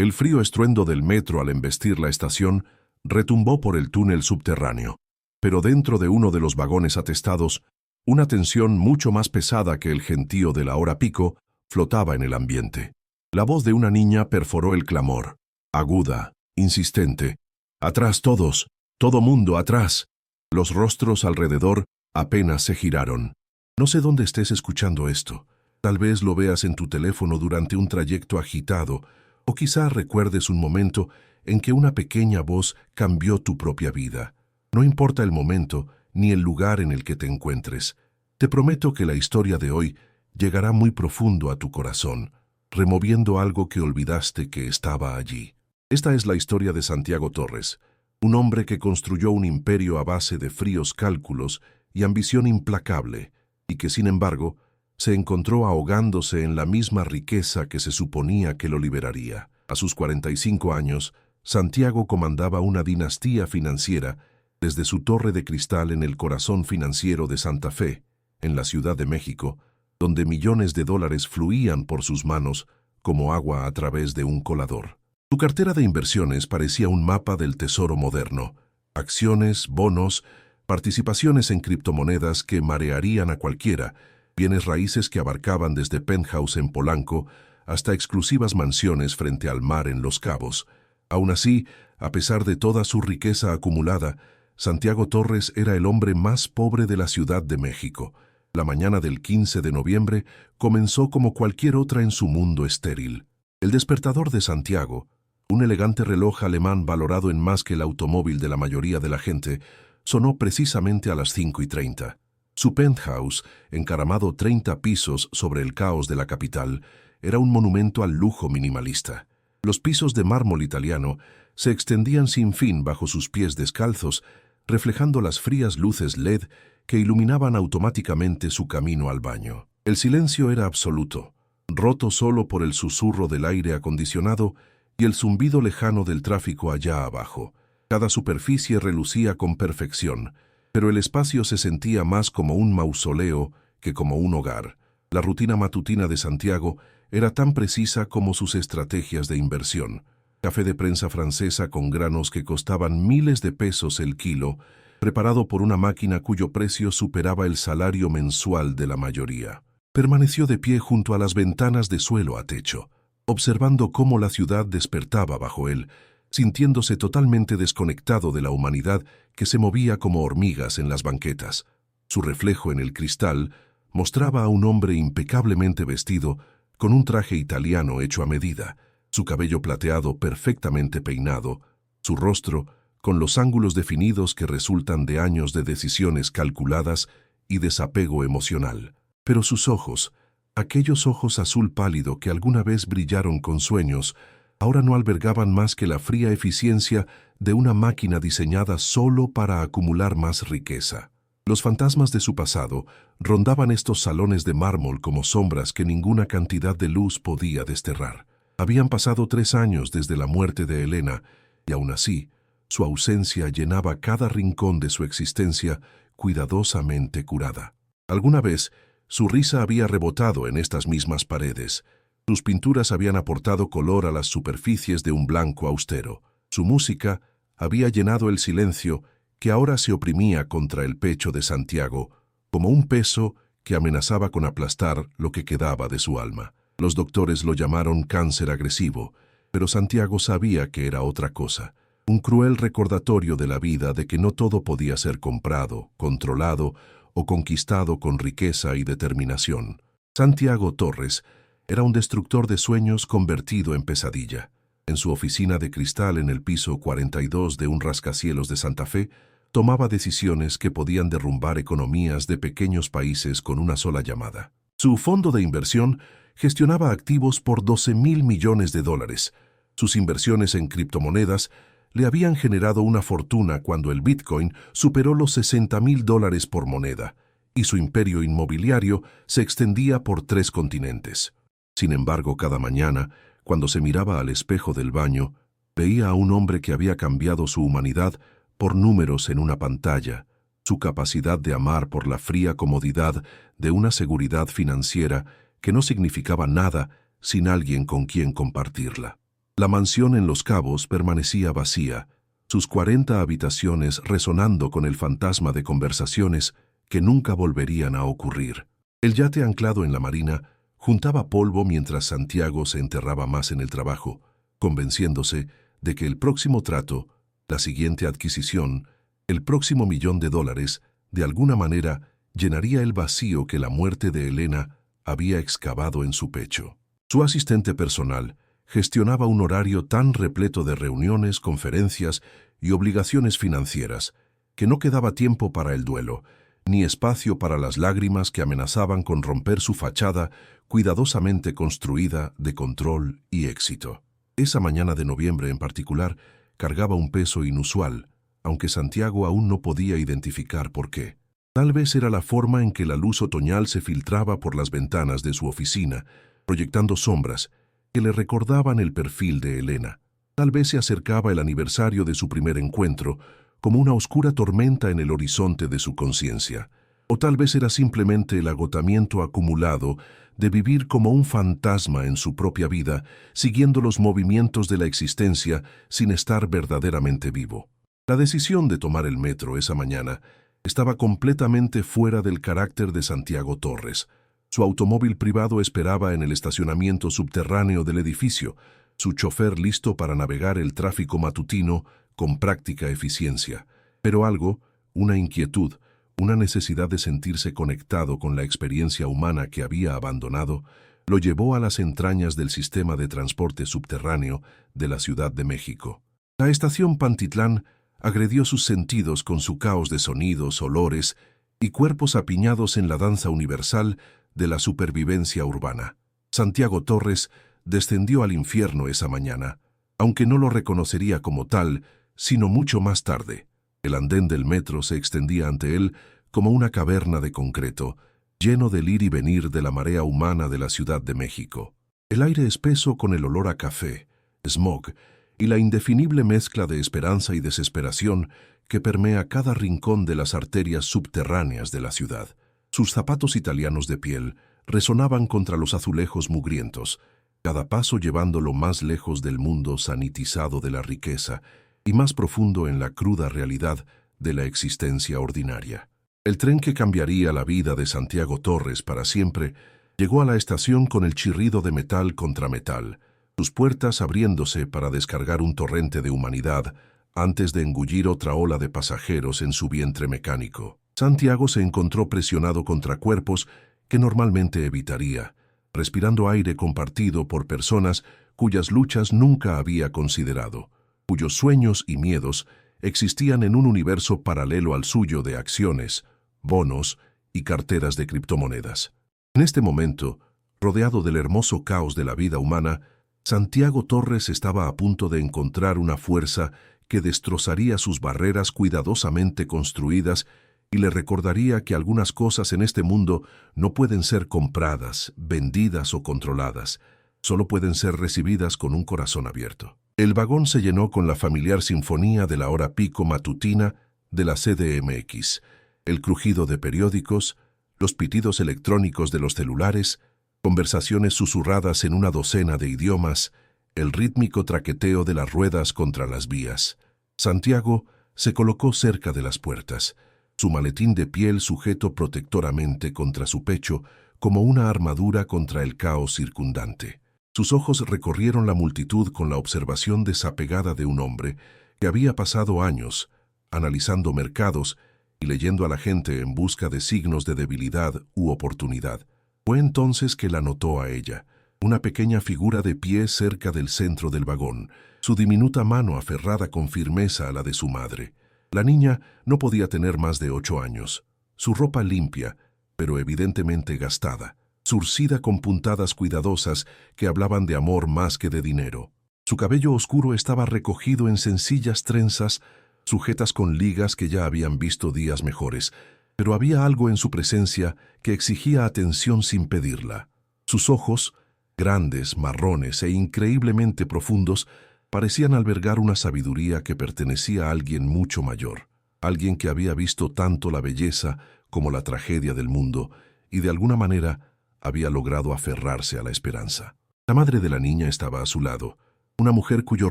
El frío estruendo del metro al embestir la estación retumbó por el túnel subterráneo, pero dentro de uno de los vagones atestados, una tensión mucho más pesada que el gentío de la hora pico flotaba en el ambiente. La voz de una niña perforó el clamor, aguda, insistente. «¡Atrás todos! ¡Todo mundo atrás!». Los rostros alrededor apenas se giraron. No sé dónde estés escuchando esto. Tal vez lo veas en tu teléfono durante un trayecto agitado, o quizá recuerdes un momento en que una pequeña voz cambió tu propia vida. No importa el momento ni el lugar en el que te encuentres. Te prometo que la historia de hoy llegará muy profundo a tu corazón, removiendo algo que olvidaste que estaba allí. Esta es la historia de Santiago Torres, un hombre que construyó un imperio a base de fríos cálculos y ambición implacable, y que, sin embargo, se encontró ahogándose en la misma riqueza que se suponía que lo liberaría. A sus 45 años, Santiago comandaba una dinastía financiera desde su torre de cristal en el corazón financiero de Santa Fe, en la Ciudad de México, donde millones de dólares fluían por sus manos como agua a través de un colador. Su cartera de inversiones parecía un mapa del tesoro moderno: acciones, bonos, participaciones en criptomonedas que marearían a cualquiera, bienes raíces que abarcaban desde penthouse en Polanco hasta exclusivas mansiones frente al mar en Los Cabos. Aún así, a pesar de toda su riqueza acumulada, Santiago Torres era el hombre más pobre de la Ciudad de México. La mañana del 15 de noviembre comenzó como cualquier otra en su mundo estéril. El despertador de Santiago, un elegante reloj alemán valorado en más que el automóvil de la mayoría de la gente, sonó precisamente a las 5:30. Su penthouse, encaramado 30 pisos sobre el caos de la capital, era un monumento al lujo minimalista. Los pisos de mármol italiano se extendían sin fin bajo sus pies descalzos, reflejando las frías luces LED que iluminaban automáticamente su camino al baño. El silencio era absoluto, roto solo por el susurro del aire acondicionado y el zumbido lejano del tráfico allá abajo. Cada superficie relucía con perfección, pero el espacio se sentía más como un mausoleo que como un hogar. La rutina matutina de Santiago era tan precisa como sus estrategias de inversión. Café de prensa francesa con granos que costaban miles de pesos el kilo, preparado por una máquina cuyo precio superaba el salario mensual de la mayoría. Permaneció de pie junto a las ventanas de suelo a techo, observando cómo la ciudad despertaba bajo él, sintiéndose totalmente desconectado de la humanidad que se movía como hormigas en las banquetas. Su reflejo en el cristal mostraba a un hombre impecablemente vestido, con un traje italiano hecho a medida, su cabello plateado perfectamente peinado, su rostro con los ángulos definidos que resultan de años de decisiones calculadas y desapego emocional. Pero sus ojos, aquellos ojos azul pálido que alguna vez brillaron con sueños, ahora no albergaban más que la fría eficiencia de una máquina diseñada solo para acumular más riqueza. Los fantasmas de su pasado rondaban estos salones de mármol como sombras que ninguna cantidad de luz podía desterrar. Habían pasado 3 años desde la muerte de Elena, y aún así, su ausencia llenaba cada rincón de su existencia cuidadosamente curada. Alguna vez, su risa había rebotado en estas mismas paredes. Sus pinturas habían aportado color a las superficies de un blanco austero. Su música había llenado el silencio que ahora se oprimía contra el pecho de Santiago, como un peso que amenazaba con aplastar lo que quedaba de su alma. Los doctores lo llamaron cáncer agresivo, pero Santiago sabía que era otra cosa. Un cruel recordatorio de la vida, de que no todo podía ser comprado, controlado o conquistado con riqueza y determinación. Santiago Torres era un destructor de sueños convertido en pesadilla. En su oficina de cristal en el piso 42 de un rascacielos de Santa Fe, tomaba decisiones que podían derrumbar economías de pequeños países con una sola llamada. Su fondo de inversión gestionaba activos por $12,000 millones. Sus inversiones en criptomonedas le habían generado una fortuna cuando el Bitcoin superó los $60,000 por moneda, y su imperio inmobiliario se extendía por 3 continentes. Sin embargo, cada mañana, cuando se miraba al espejo del baño, veía a un hombre que había cambiado su humanidad por números en una pantalla, su capacidad de amar por la fría comodidad de una seguridad financiera que no significaba nada sin alguien con quien compartirla. La mansión en Los Cabos permanecía vacía, sus 40 habitaciones resonando con el fantasma de conversaciones que nunca volverían a ocurrir. El yate anclado en la marina juntaba polvo mientras Santiago se enterraba más en el trabajo, convenciéndose de que el próximo trato, la siguiente adquisición, el próximo $1.000.000, de alguna manera llenaría el vacío que la muerte de Elena había excavado en su pecho. Su asistente personal gestionaba un horario tan repleto de reuniones, conferencias y obligaciones financieras que no quedaba tiempo para el duelo, ni espacio para las lágrimas que amenazaban con romper su fachada cuidadosamente construida de control y éxito. Esa mañana de noviembre en particular cargaba un peso inusual, aunque Santiago aún no podía identificar por qué. Tal vez era la forma en que la luz otoñal se filtraba por las ventanas de su oficina, proyectando sombras que le recordaban el perfil de Elena. Tal vez se acercaba el aniversario de su primer encuentro, como una oscura tormenta en el horizonte de su conciencia. O tal vez era simplemente el agotamiento acumulado de vivir como un fantasma en su propia vida, siguiendo los movimientos de la existencia sin estar verdaderamente vivo. La decisión de tomar el metro esa mañana estaba completamente fuera del carácter de Santiago Torres. Su automóvil privado esperaba en el estacionamiento subterráneo del edificio, su chofer listo para navegar el tráfico matutino con práctica eficiencia. Pero algo, una inquietud, una necesidad de sentirse conectado con la experiencia humana que había abandonado, lo llevó a las entrañas del sistema de transporte subterráneo de la Ciudad de México. La estación Pantitlán agredió sus sentidos con su caos de sonidos, olores y cuerpos apiñados en la danza universal de la supervivencia urbana. Santiago Torres descendió al infierno esa mañana, aunque no lo reconocería como tal, sino mucho más tarde. El andén del metro se extendía ante él como una caverna de concreto, lleno del ir y venir de la marea humana de la Ciudad de México. El aire espeso con el olor a café, smog, y la indefinible mezcla de esperanza y desesperación que permea cada rincón de las arterias subterráneas de la ciudad. Sus zapatos italianos de piel resonaban contra los azulejos mugrientos, cada paso llevándolo más lejos del mundo sanitizado de la riqueza y más profundo en la cruda realidad de la existencia ordinaria. El tren que cambiaría la vida de Santiago Torres para siempre llegó a la estación con el chirrido de metal contra metal, sus puertas abriéndose para descargar un torrente de humanidad antes de engullir otra ola de pasajeros en su vientre mecánico. Santiago se encontró presionado contra cuerpos que normalmente evitaría, respirando aire compartido por personas cuyas luchas nunca había considerado, cuyos sueños y miedos existían en un universo paralelo al suyo de acciones, bonos y carteras de criptomonedas. En este momento, rodeado del hermoso caos de la vida humana, Santiago Torres estaba a punto de encontrar una fuerza que destrozaría sus barreras cuidadosamente construidas y le recordaría que algunas cosas en este mundo no pueden ser compradas, vendidas o controladas, solo pueden ser recibidas con un corazón abierto. El vagón se llenó con la familiar sinfonía de la hora pico matutina de la CDMX, el crujido de periódicos, los pitidos electrónicos de los celulares, conversaciones susurradas en una docena de idiomas, el rítmico traqueteo de las ruedas contra las vías. Santiago se colocó cerca de las puertas, su maletín de piel sujeto protectoramente contra su pecho como una armadura contra el caos circundante. Sus ojos recorrieron la multitud con la observación desapegada de un hombre que había pasado años analizando mercados y leyendo a la gente en busca de signos de debilidad u oportunidad. Fue entonces que la notó a ella, una pequeña figura de pie cerca del centro del vagón, su diminuta mano aferrada con firmeza a la de su madre. La niña no podía tener más de 8 años. Su ropa limpia, pero evidentemente gastada, zurcida con puntadas cuidadosas que hablaban de amor más que de dinero. Su cabello oscuro estaba recogido en sencillas trenzas, sujetas con ligas que ya habían visto días mejores, pero había algo en su presencia que exigía atención sin pedirla. Sus ojos, grandes, marrones e increíblemente profundos, parecían albergar una sabiduría que pertenecía a alguien mucho mayor, alguien que había visto tanto la belleza como la tragedia del mundo y de alguna manera había logrado aferrarse a la esperanza. La madre de la niña estaba a su lado, una mujer cuyo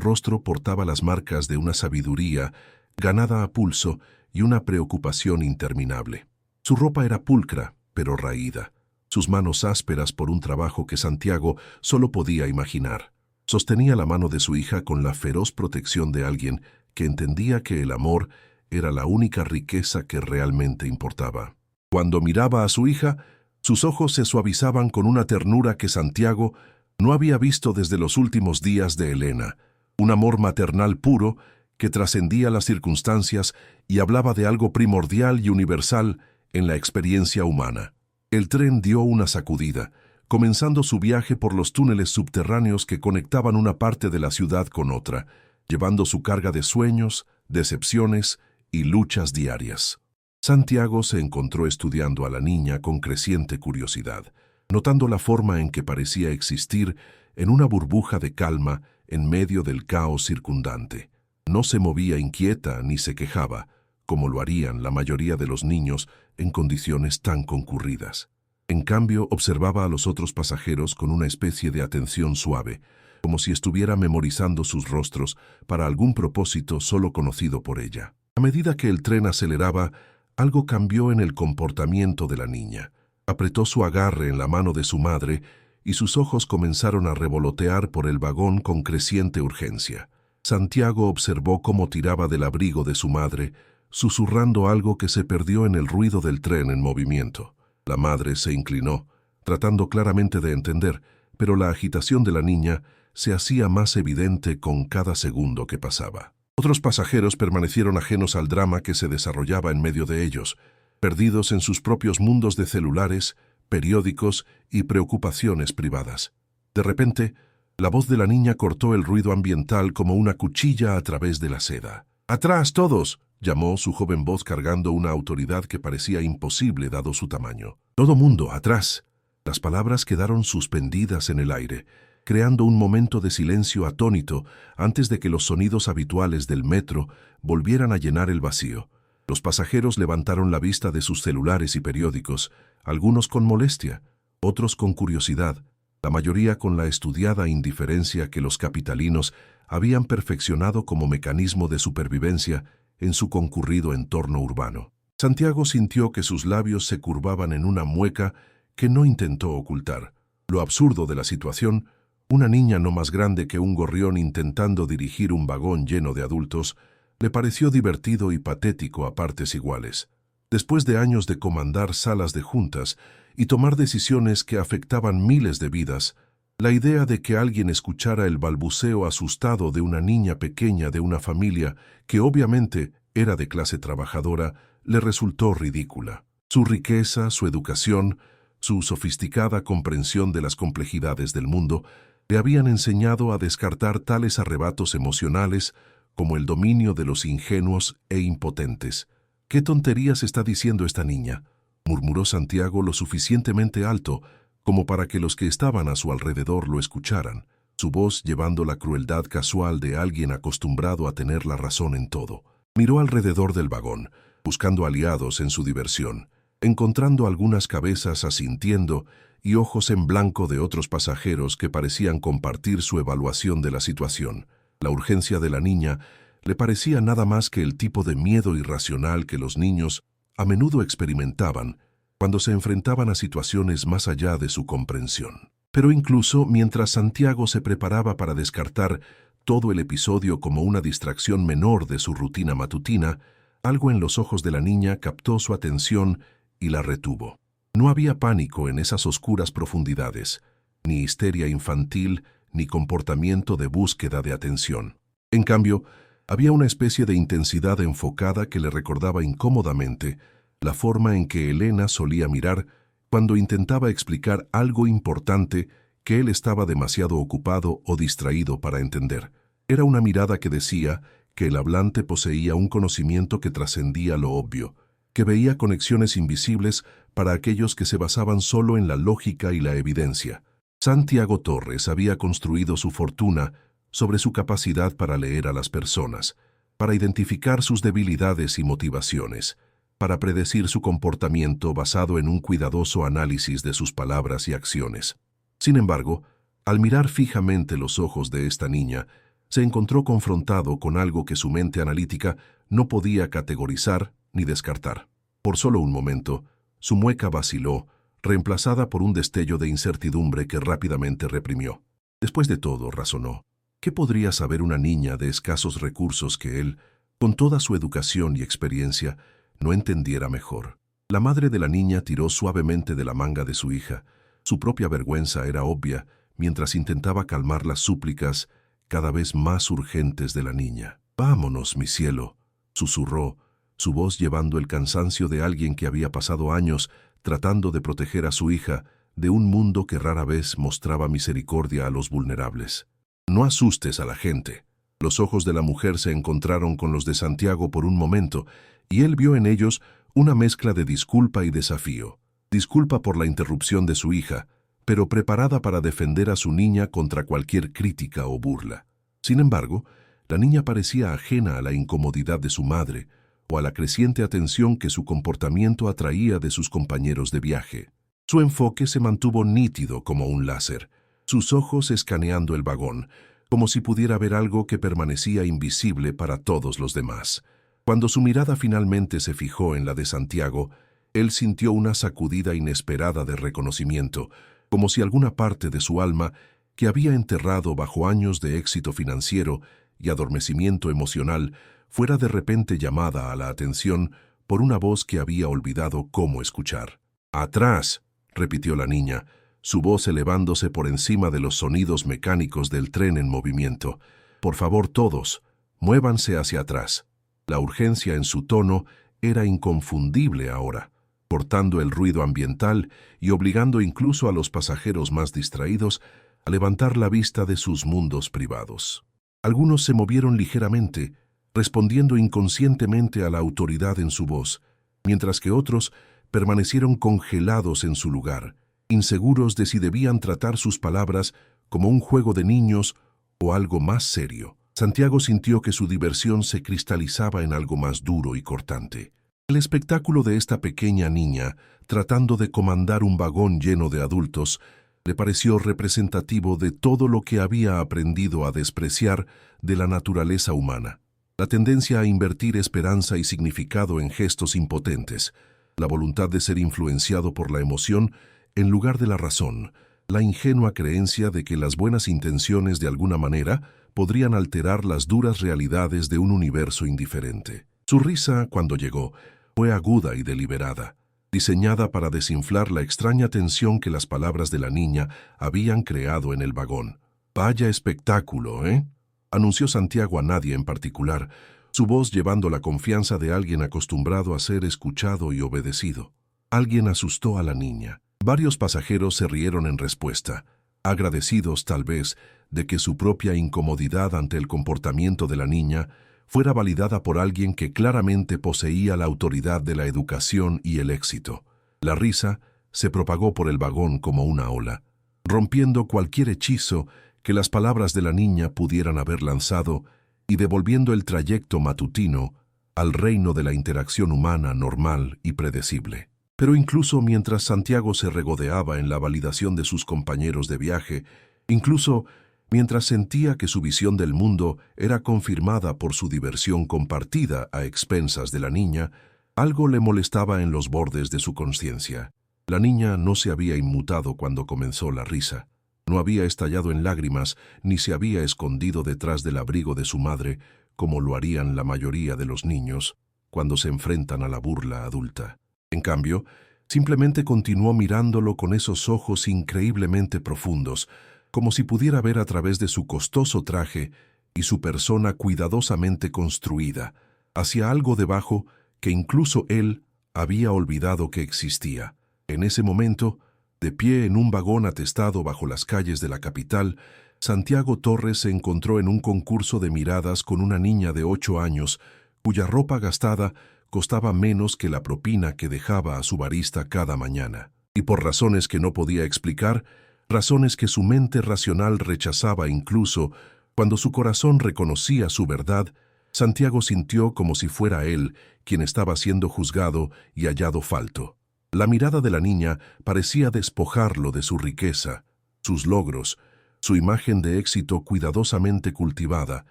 rostro portaba las marcas de una sabiduría ganada a pulso y una preocupación interminable. Su ropa era pulcra, pero raída, sus manos ásperas por un trabajo que Santiago solo podía imaginar. Sostenía la mano de su hija con la feroz protección de alguien que entendía que el amor era la única riqueza que realmente importaba. Cuando miraba a su hija, sus ojos se suavizaban con una ternura que Santiago no había visto desde los últimos días de Elena, un amor maternal puro que trascendía las circunstancias y hablaba de algo primordial y universal en la experiencia humana. El tren dio una sacudida, comenzando su viaje por los túneles subterráneos que conectaban una parte de la ciudad con otra, llevando su carga de sueños, decepciones y luchas diarias. Santiago se encontró estudiando a la niña con creciente curiosidad, notando la forma en que parecía existir en una burbuja de calma en medio del caos circundante. No se movía inquieta ni se quejaba, como lo harían la mayoría de los niños en condiciones tan concurridas. En cambio, observaba a los otros pasajeros con una especie de atención suave, como si estuviera memorizando sus rostros para algún propósito solo conocido por ella. A medida que el tren aceleraba, algo cambió en el comportamiento de la niña. Apretó su agarre en la mano de su madre y sus ojos comenzaron a revolotear por el vagón con creciente urgencia. Santiago observó cómo tiraba del abrigo de su madre, susurrando algo que se perdió en el ruido del tren en movimiento. La madre se inclinó, tratando claramente de entender, pero la agitación de la niña se hacía más evidente con cada segundo que pasaba. Otros pasajeros permanecieron ajenos al drama que se desarrollaba en medio de ellos, perdidos en sus propios mundos de celulares, periódicos y preocupaciones privadas. De repente, la voz de la niña cortó el ruido ambiental como una cuchilla a través de la seda. ¡Atrás, todos!, llamó su joven voz cargando una autoridad que parecía imposible dado su tamaño. ¡Todo mundo, atrás! Las palabras quedaron suspendidas en el aire, creando un momento de silencio atónito antes de que los sonidos habituales del metro volvieran a llenar el vacío. Los pasajeros levantaron la vista de sus celulares y periódicos, algunos con molestia, otros con curiosidad, la mayoría con la estudiada indiferencia que los capitalinos habían perfeccionado como mecanismo de supervivencia en su concurrido entorno urbano. Santiago sintió que sus labios se curvaban en una mueca que no intentó ocultar. Lo absurdo de la situación, una niña no más grande que un gorrión intentando dirigir un vagón lleno de adultos, le pareció divertido y patético a partes iguales. Después de años de comandar salas de juntas y tomar decisiones que afectaban miles de vidas, la idea de que alguien escuchara el balbuceo asustado de una niña pequeña de una familia que obviamente era de clase trabajadora le resultó ridícula. Su riqueza, su educación, su sofisticada comprensión de las complejidades del mundo le habían enseñado a descartar tales arrebatos emocionales como el dominio de los ingenuos e impotentes. «¿Qué tonterías está diciendo esta niña?», murmuró Santiago lo suficientemente alto como para que los que estaban a su alrededor lo escucharan, su voz llevando la crueldad casual de alguien acostumbrado a tener la razón en todo. Miró alrededor del vagón, buscando aliados en su diversión, encontrando algunas cabezas asintiendo y ojos en blanco de otros pasajeros que parecían compartir su evaluación de la situación. La urgencia de la niña le parecía nada más que el tipo de miedo irracional que los niños a menudo experimentaban cuando se enfrentaban a situaciones más allá de su comprensión. Pero incluso mientras Santiago se preparaba para descartar todo el episodio como una distracción menor de su rutina matutina, algo en los ojos de la niña captó su atención y la retuvo. No había pánico en esas oscuras profundidades, ni histeria infantil, ni comportamiento de búsqueda de atención. En cambio, había una especie de intensidad enfocada que le recordaba incómodamente la forma en que Elena solía mirar cuando intentaba explicar algo importante que él estaba demasiado ocupado o distraído para entender. Era una mirada que decía que el hablante poseía un conocimiento que trascendía lo obvio, que veía conexiones invisibles para aquellos que se basaban solo en la lógica y la evidencia. Santiago Torres había construido su fortuna sobre su capacidad para leer a las personas, para identificar sus debilidades y motivaciones, para predecir su comportamiento basado en un cuidadoso análisis de sus palabras y acciones. Sin embargo, Al mirar fijamente los ojos de esta niña, se encontró confrontado con algo que su mente analítica no podía categorizar ni descartar. Por solo un momento, su mueca vaciló, reemplazada por un destello de incertidumbre que rápidamente reprimió. Después de todo, razonó, ¿qué podría saber una niña de escasos recursos que él, con toda su educación y experiencia, no entendiera mejor? La madre de la niña tiró suavemente de la manga de su hija. Su propia vergüenza era obvia mientras intentaba calmar las súplicas cada vez más urgentes de la niña. «Vámonos, mi cielo», susurró, su voz llevando el cansancio de alguien que había pasado años tratando de proteger a su hija de un mundo que rara vez mostraba misericordia a los vulnerables. «No asustes a la gente». Los ojos de la mujer se encontraron con los de Santiago por un momento, y él vio en ellos una mezcla de disculpa y desafío. Disculpa por la interrupción de su hija, pero preparada para defender a su niña contra cualquier crítica o burla. Sin embargo, la niña parecía ajena a la incomodidad de su madre o a la creciente atención que su comportamiento atraía de sus compañeros de viaje. Su enfoque se mantuvo nítido como un láser, sus ojos escaneando el vagón, como si pudiera ver algo que permanecía invisible para todos los demás. Cuando su mirada finalmente se fijó en la de Santiago, él sintió una sacudida inesperada de reconocimiento, como si alguna parte de su alma, que había enterrado bajo años de éxito financiero y adormecimiento emocional, fuera de repente llamada a la atención por una voz que había olvidado cómo escuchar. «¡Atrás!», repitió la niña, su voz elevándose por encima de los sonidos mecánicos del tren en movimiento. «Por favor, todos, muévanse hacia atrás». La urgencia en su tono era inconfundible ahora, cortando el ruido ambiental y obligando incluso a los pasajeros más distraídos a levantar la vista de sus mundos privados. Algunos se movieron ligeramente, respondiendo inconscientemente a la autoridad en su voz, mientras que otros permanecieron congelados en su lugar, inseguros de si debían tratar sus palabras como un juego de niños o algo más serio. Santiago sintió que su diversión se cristalizaba en algo más duro y cortante. El espectáculo de esta pequeña niña, tratando de comandar un vagón lleno de adultos, le pareció representativo de todo lo que había aprendido a despreciar de la naturaleza humana. La tendencia a invertir esperanza y significado en gestos impotentes, la voluntad de ser influenciado por la emoción en lugar de la razón, la ingenua creencia de que las buenas intenciones de alguna manera podrían alterar las duras realidades de un universo indiferente. Su risa, cuando llegó, fue aguda y deliberada, diseñada para desinflar la extraña tensión que las palabras de la niña habían creado en el vagón. «Vaya espectáculo, ¿eh?», anunció Santiago a nadie en particular, su voz llevando la confianza de alguien acostumbrado a ser escuchado y obedecido. Alguien asustó a la niña. Varios pasajeros se rieron en respuesta, agradecidos tal vez de que su propia incomodidad ante el comportamiento de la niña fuera validada por alguien que claramente poseía la autoridad de la educación y el éxito. La risa se propagó por el vagón como una ola, rompiendo cualquier hechizo que las palabras de la niña pudieran haber lanzado y devolviendo el trayecto matutino al reino de la interacción humana normal y predecible. Pero incluso mientras Santiago se regodeaba en la validación de sus compañeros de viaje, incluso mientras sentía que su visión del mundo era confirmada por su diversión compartida a expensas de la niña, algo le molestaba en los bordes de su conciencia. La niña no se había inmutado cuando comenzó la risa. No había estallado en lágrimas ni se había escondido detrás del abrigo de su madre, como lo harían la mayoría de los niños cuando se enfrentan a la burla adulta. En cambio, simplemente continuó mirándolo con esos ojos increíblemente profundos, como si pudiera ver a través de su costoso traje y su persona cuidadosamente construida, hacia algo debajo que incluso él había olvidado que existía. En ese momento, de pie en un vagón atestado bajo las calles de la capital, Santiago Torres se encontró en un concurso de miradas con una niña de 8 años, cuya ropa gastada costaba menos que la propina que dejaba a su barista cada mañana. Y por razones que no podía explicar, razones que su mente racional rechazaba incluso cuando su corazón reconocía su verdad, Santiago sintió como si fuera él quien estaba siendo juzgado y hallado falto. La mirada de la niña parecía despojarlo de su riqueza, sus logros, su imagen de éxito cuidadosamente cultivada,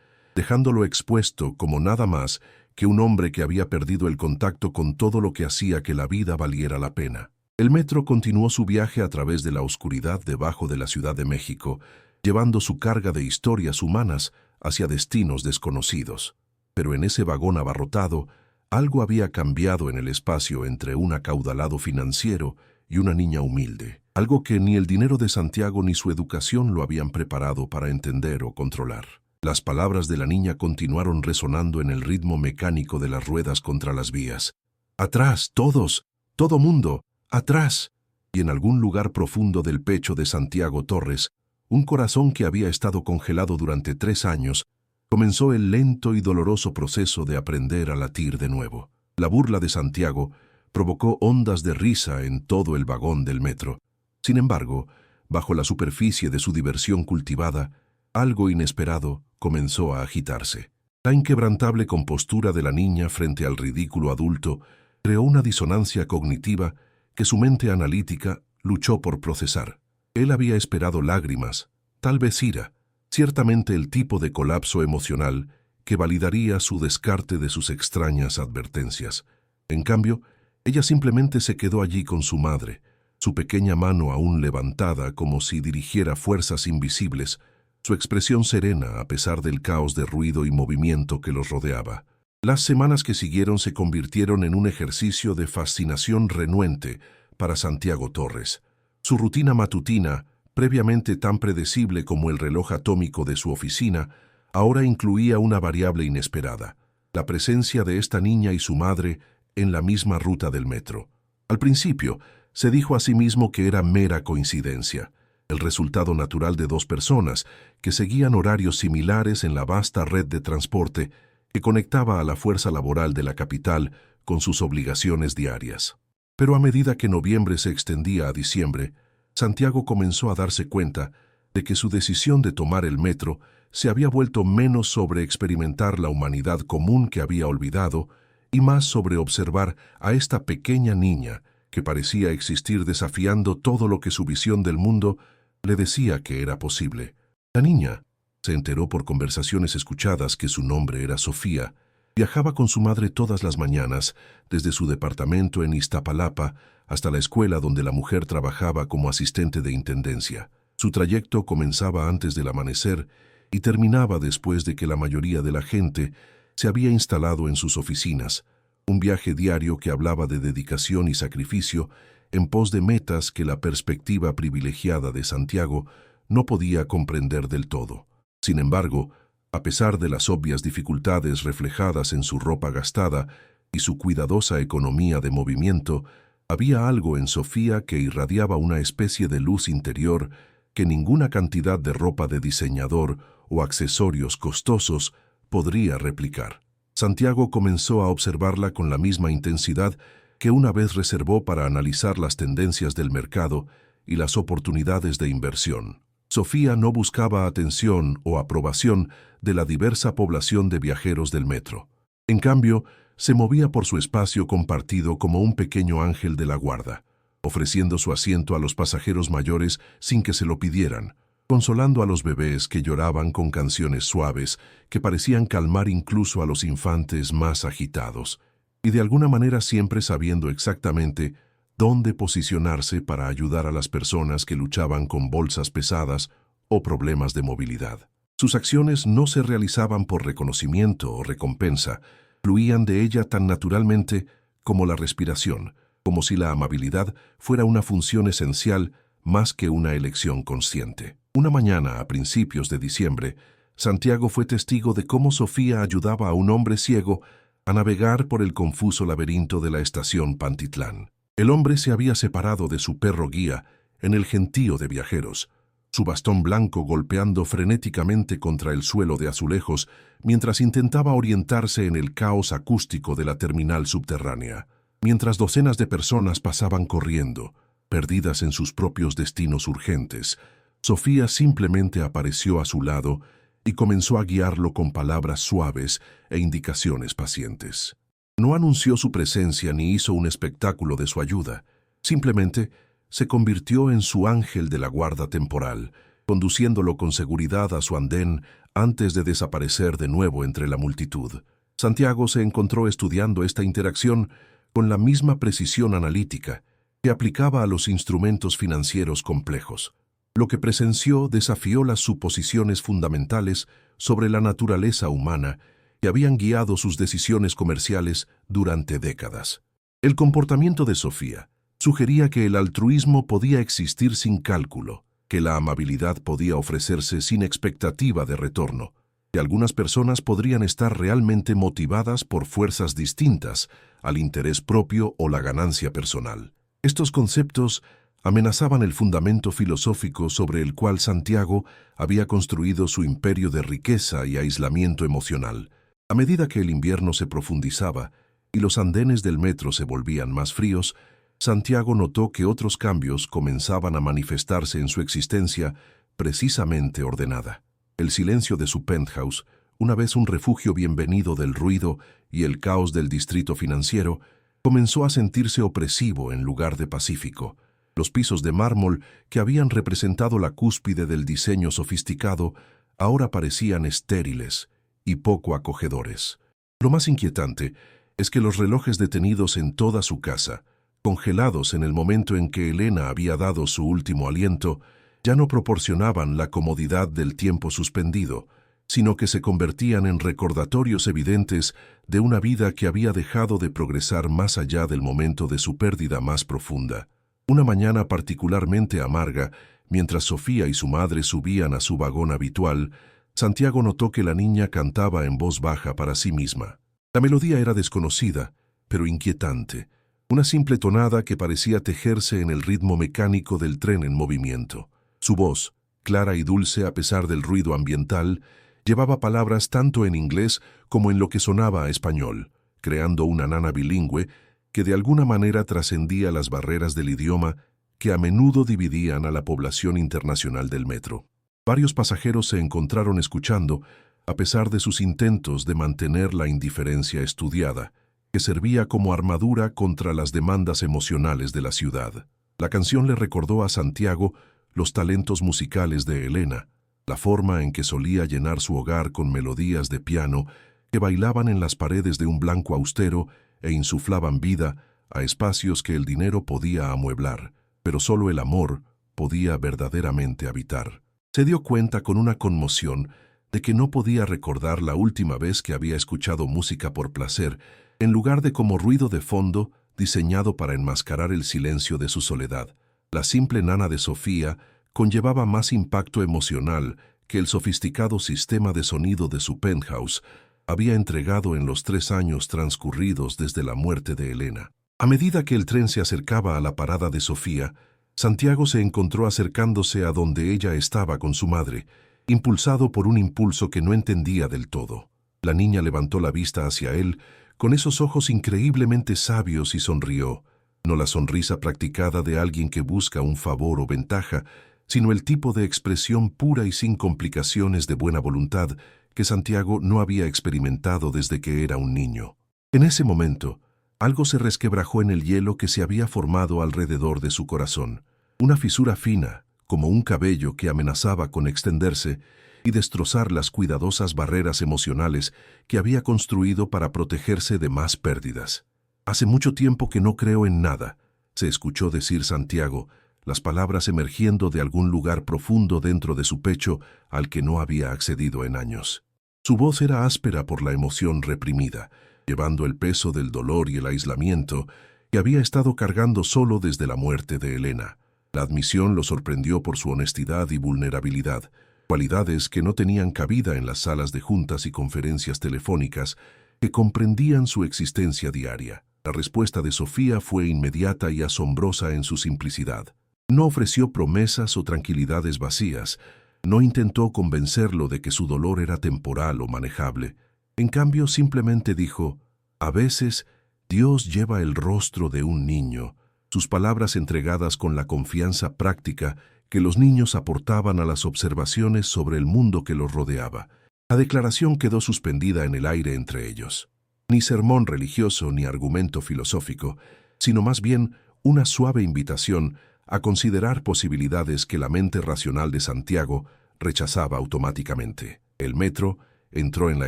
dejándolo expuesto como nada más que un hombre que había perdido el contacto con todo lo que hacía que la vida valiera la pena. El metro continuó su viaje a través de la oscuridad debajo de la Ciudad de México, llevando su carga de historias humanas hacia destinos desconocidos. Pero en ese vagón abarrotado, algo había cambiado en el espacio entre un acaudalado financiero y una niña humilde, algo que ni el dinero de Santiago ni su educación lo habían preparado para entender o controlar. Las palabras de la niña continuaron resonando en el ritmo mecánico de las ruedas contra las vías. ¡Atrás, todos! ¡Todo mundo! ¡Atrás! Y en algún lugar profundo del pecho de Santiago Torres, un corazón que había estado congelado durante 3 años, comenzó el lento y doloroso proceso de aprender a latir de nuevo. La burla de Santiago provocó ondas de risa en todo el vagón del metro. Sin embargo, bajo la superficie de su diversión cultivada, algo inesperado comenzó a agitarse. La inquebrantable compostura de la niña frente al ridículo adulto creó una disonancia cognitiva que su mente analítica luchó por procesar. Él había esperado lágrimas, tal vez ira, ciertamente el tipo de colapso emocional que validaría su descarte de sus extrañas advertencias. En cambio, ella simplemente se quedó allí con su madre, su pequeña mano aún levantada como si dirigiera fuerzas invisibles, su expresión serena a pesar del caos de ruido y movimiento que los rodeaba. Las semanas que siguieron se convirtieron en un ejercicio de fascinación renuente para Santiago Torres. Su rutina matutina, previamente tan predecible como el reloj atómico de su oficina, ahora incluía una variable inesperada: la presencia de esta niña y su madre en la misma ruta del metro. Al principio, se dijo a sí mismo que era mera coincidencia, el resultado natural de 2 personas que seguían horarios similares en la vasta red de transporte que conectaba a la fuerza laboral de la capital con sus obligaciones diarias. Pero a medida que noviembre se extendía a diciembre, Santiago comenzó a darse cuenta de que su decisión de tomar el metro se había vuelto menos sobre experimentar la humanidad común que había olvidado y más sobre observar a esta pequeña niña que parecía existir desafiando todo lo que su visión del mundo le decía que era posible. La niña se enteró por conversaciones escuchadas que su nombre era Sofía. Viajaba con su madre todas las mañanas, desde su departamento en Iztapalapa hasta la escuela donde la mujer trabajaba como asistente de intendencia. Su trayecto comenzaba antes del amanecer y terminaba después de que la mayoría de la gente se había instalado en sus oficinas, un viaje diario que hablaba de dedicación y sacrificio en pos de metas que la perspectiva privilegiada de Santiago no podía comprender del todo. Sin embargo, a pesar de las obvias dificultades reflejadas en su ropa gastada y su cuidadosa economía de movimiento, había algo en Sofía que irradiaba una especie de luz interior que ninguna cantidad de ropa de diseñador o accesorios costosos podría replicar. Santiago comenzó a observarla con la misma intensidad que una vez reservó para analizar las tendencias del mercado y las oportunidades de inversión. Sofía no buscaba atención o aprobación de la diversa población de viajeros del metro. En cambio, se movía por su espacio compartido como un pequeño ángel de la guarda, ofreciendo su asiento a los pasajeros mayores sin que se lo pidieran, consolando a los bebés que lloraban con canciones suaves que parecían calmar incluso a los infantes más agitados, y de alguna manera siempre sabiendo exactamente dónde posicionarse para ayudar a las personas que luchaban con bolsas pesadas o problemas de movilidad. Sus acciones no se realizaban por reconocimiento o recompensa, fluían de ella tan naturalmente como la respiración, como si la amabilidad fuera una función esencial más que una elección consciente. Una mañana, a principios de diciembre, Santiago fue testigo de cómo Sofía ayudaba a un hombre ciego a navegar por el confuso laberinto de la estación Pantitlán. El hombre se había separado de su perro guía en el gentío de viajeros, su bastón blanco golpeando frenéticamente contra el suelo de azulejos mientras intentaba orientarse en el caos acústico de la terminal subterránea. Mientras docenas de personas pasaban corriendo, perdidas en sus propios destinos urgentes, Sofía simplemente apareció a su lado y comenzó a guiarlo con palabras suaves e indicaciones pacientes. No anunció su presencia ni hizo un espectáculo de su ayuda. Simplemente se convirtió en su ángel de la guarda temporal, conduciéndolo con seguridad a su andén antes de desaparecer de nuevo entre la multitud. Santiago se encontró estudiando esta interacción con la misma precisión analítica que aplicaba a los instrumentos financieros complejos. Lo que presenció desafió las suposiciones fundamentales sobre la naturaleza humana que habían guiado sus decisiones comerciales durante décadas. El comportamiento de Sofía sugería que el altruismo podía existir sin cálculo, que la amabilidad podía ofrecerse sin expectativa de retorno, que algunas personas podrían estar realmente motivadas por fuerzas distintas al interés propio o la ganancia personal. Estos conceptos amenazaban el fundamento filosófico sobre el cual Santiago había construido su imperio de riqueza y aislamiento emocional. A medida que el invierno se profundizaba y los andenes del metro se volvían más fríos, Santiago notó que otros cambios comenzaban a manifestarse en su existencia precisamente ordenada. El silencio de su penthouse, una vez un refugio bienvenido del ruido y el caos del distrito financiero, comenzó a sentirse opresivo en lugar de pacífico. Los pisos de mármol que habían representado la cúspide del diseño sofisticado ahora parecían estériles y poco acogedores. Lo más inquietante es que los relojes detenidos en toda su casa, congelados en el momento en que Elena había dado su último aliento, ya no proporcionaban la comodidad del tiempo suspendido, sino que se convertían en recordatorios evidentes de una vida que había dejado de progresar más allá del momento de su pérdida más profunda. Una mañana particularmente amarga, mientras Sofía y su madre subían a su vagón habitual, Santiago notó que la niña cantaba en voz baja para sí misma. La melodía era desconocida, pero inquietante, una simple tonada que parecía tejerse en el ritmo mecánico del tren en movimiento. Su voz, clara y dulce a pesar del ruido ambiental, llevaba palabras tanto en inglés como en lo que sonaba a español, creando una nana bilingüe que de alguna manera trascendía las barreras del idioma que a menudo dividían a la población internacional del metro. Varios pasajeros se encontraron escuchando, a pesar de sus intentos de mantener la indiferencia estudiada, que servía como armadura contra las demandas emocionales de la ciudad. La canción le recordó a Santiago los talentos musicales de Elena, la forma en que solía llenar su hogar con melodías de piano que bailaban en las paredes de un blanco austero e insuflaban vida a espacios que el dinero podía amueblar, pero solo el amor podía verdaderamente habitar. Se dio cuenta con una conmoción de que no podía recordar la última vez que había escuchado música por placer, en lugar de como ruido de fondo diseñado para enmascarar el silencio de su soledad. La simple nana de Sofía conllevaba más impacto emocional que el sofisticado sistema de sonido de su penthouse había entregado en los 3 años transcurridos desde la muerte de Elena. A medida que el tren se acercaba a la parada de Sofía, Santiago se encontró acercándose a donde ella estaba con su madre, impulsado por un impulso que no entendía del todo. La niña levantó la vista hacia él con esos ojos increíblemente sabios y sonrió, no la sonrisa practicada de alguien que busca un favor o ventaja, sino el tipo de expresión pura y sin complicaciones de buena voluntad que Santiago no había experimentado desde que era un niño. En ese momento, algo se resquebrajó en el hielo que se había formado alrededor de su corazón. Una fisura fina, como un cabello que amenazaba con extenderse y destrozar las cuidadosas barreras emocionales que había construido para protegerse de más pérdidas. «Hace mucho tiempo que no creo en nada», se escuchó decir Santiago, las palabras emergiendo de algún lugar profundo dentro de su pecho al que no había accedido en años. Su voz era áspera por la emoción reprimida, llevando el peso del dolor y el aislamiento que había estado cargando solo desde la muerte de Elena. La admisión lo sorprendió por su honestidad y vulnerabilidad, cualidades que no tenían cabida en las salas de juntas y conferencias telefónicas que comprendían su existencia diaria. La respuesta de Sofía fue inmediata y asombrosa en su simplicidad. No ofreció promesas o tranquilidades vacías, no intentó convencerlo de que su dolor era temporal o manejable. En cambio, simplemente dijo: «A veces, Dios lleva el rostro de un niño», sus palabras entregadas con la confianza práctica que los niños aportaban a las observaciones sobre el mundo que los rodeaba. La declaración quedó suspendida en el aire entre ellos. Ni sermón religioso ni argumento filosófico, sino más bien una suave invitación a considerar posibilidades que la mente racional de Santiago rechazaba automáticamente. El metro entró en la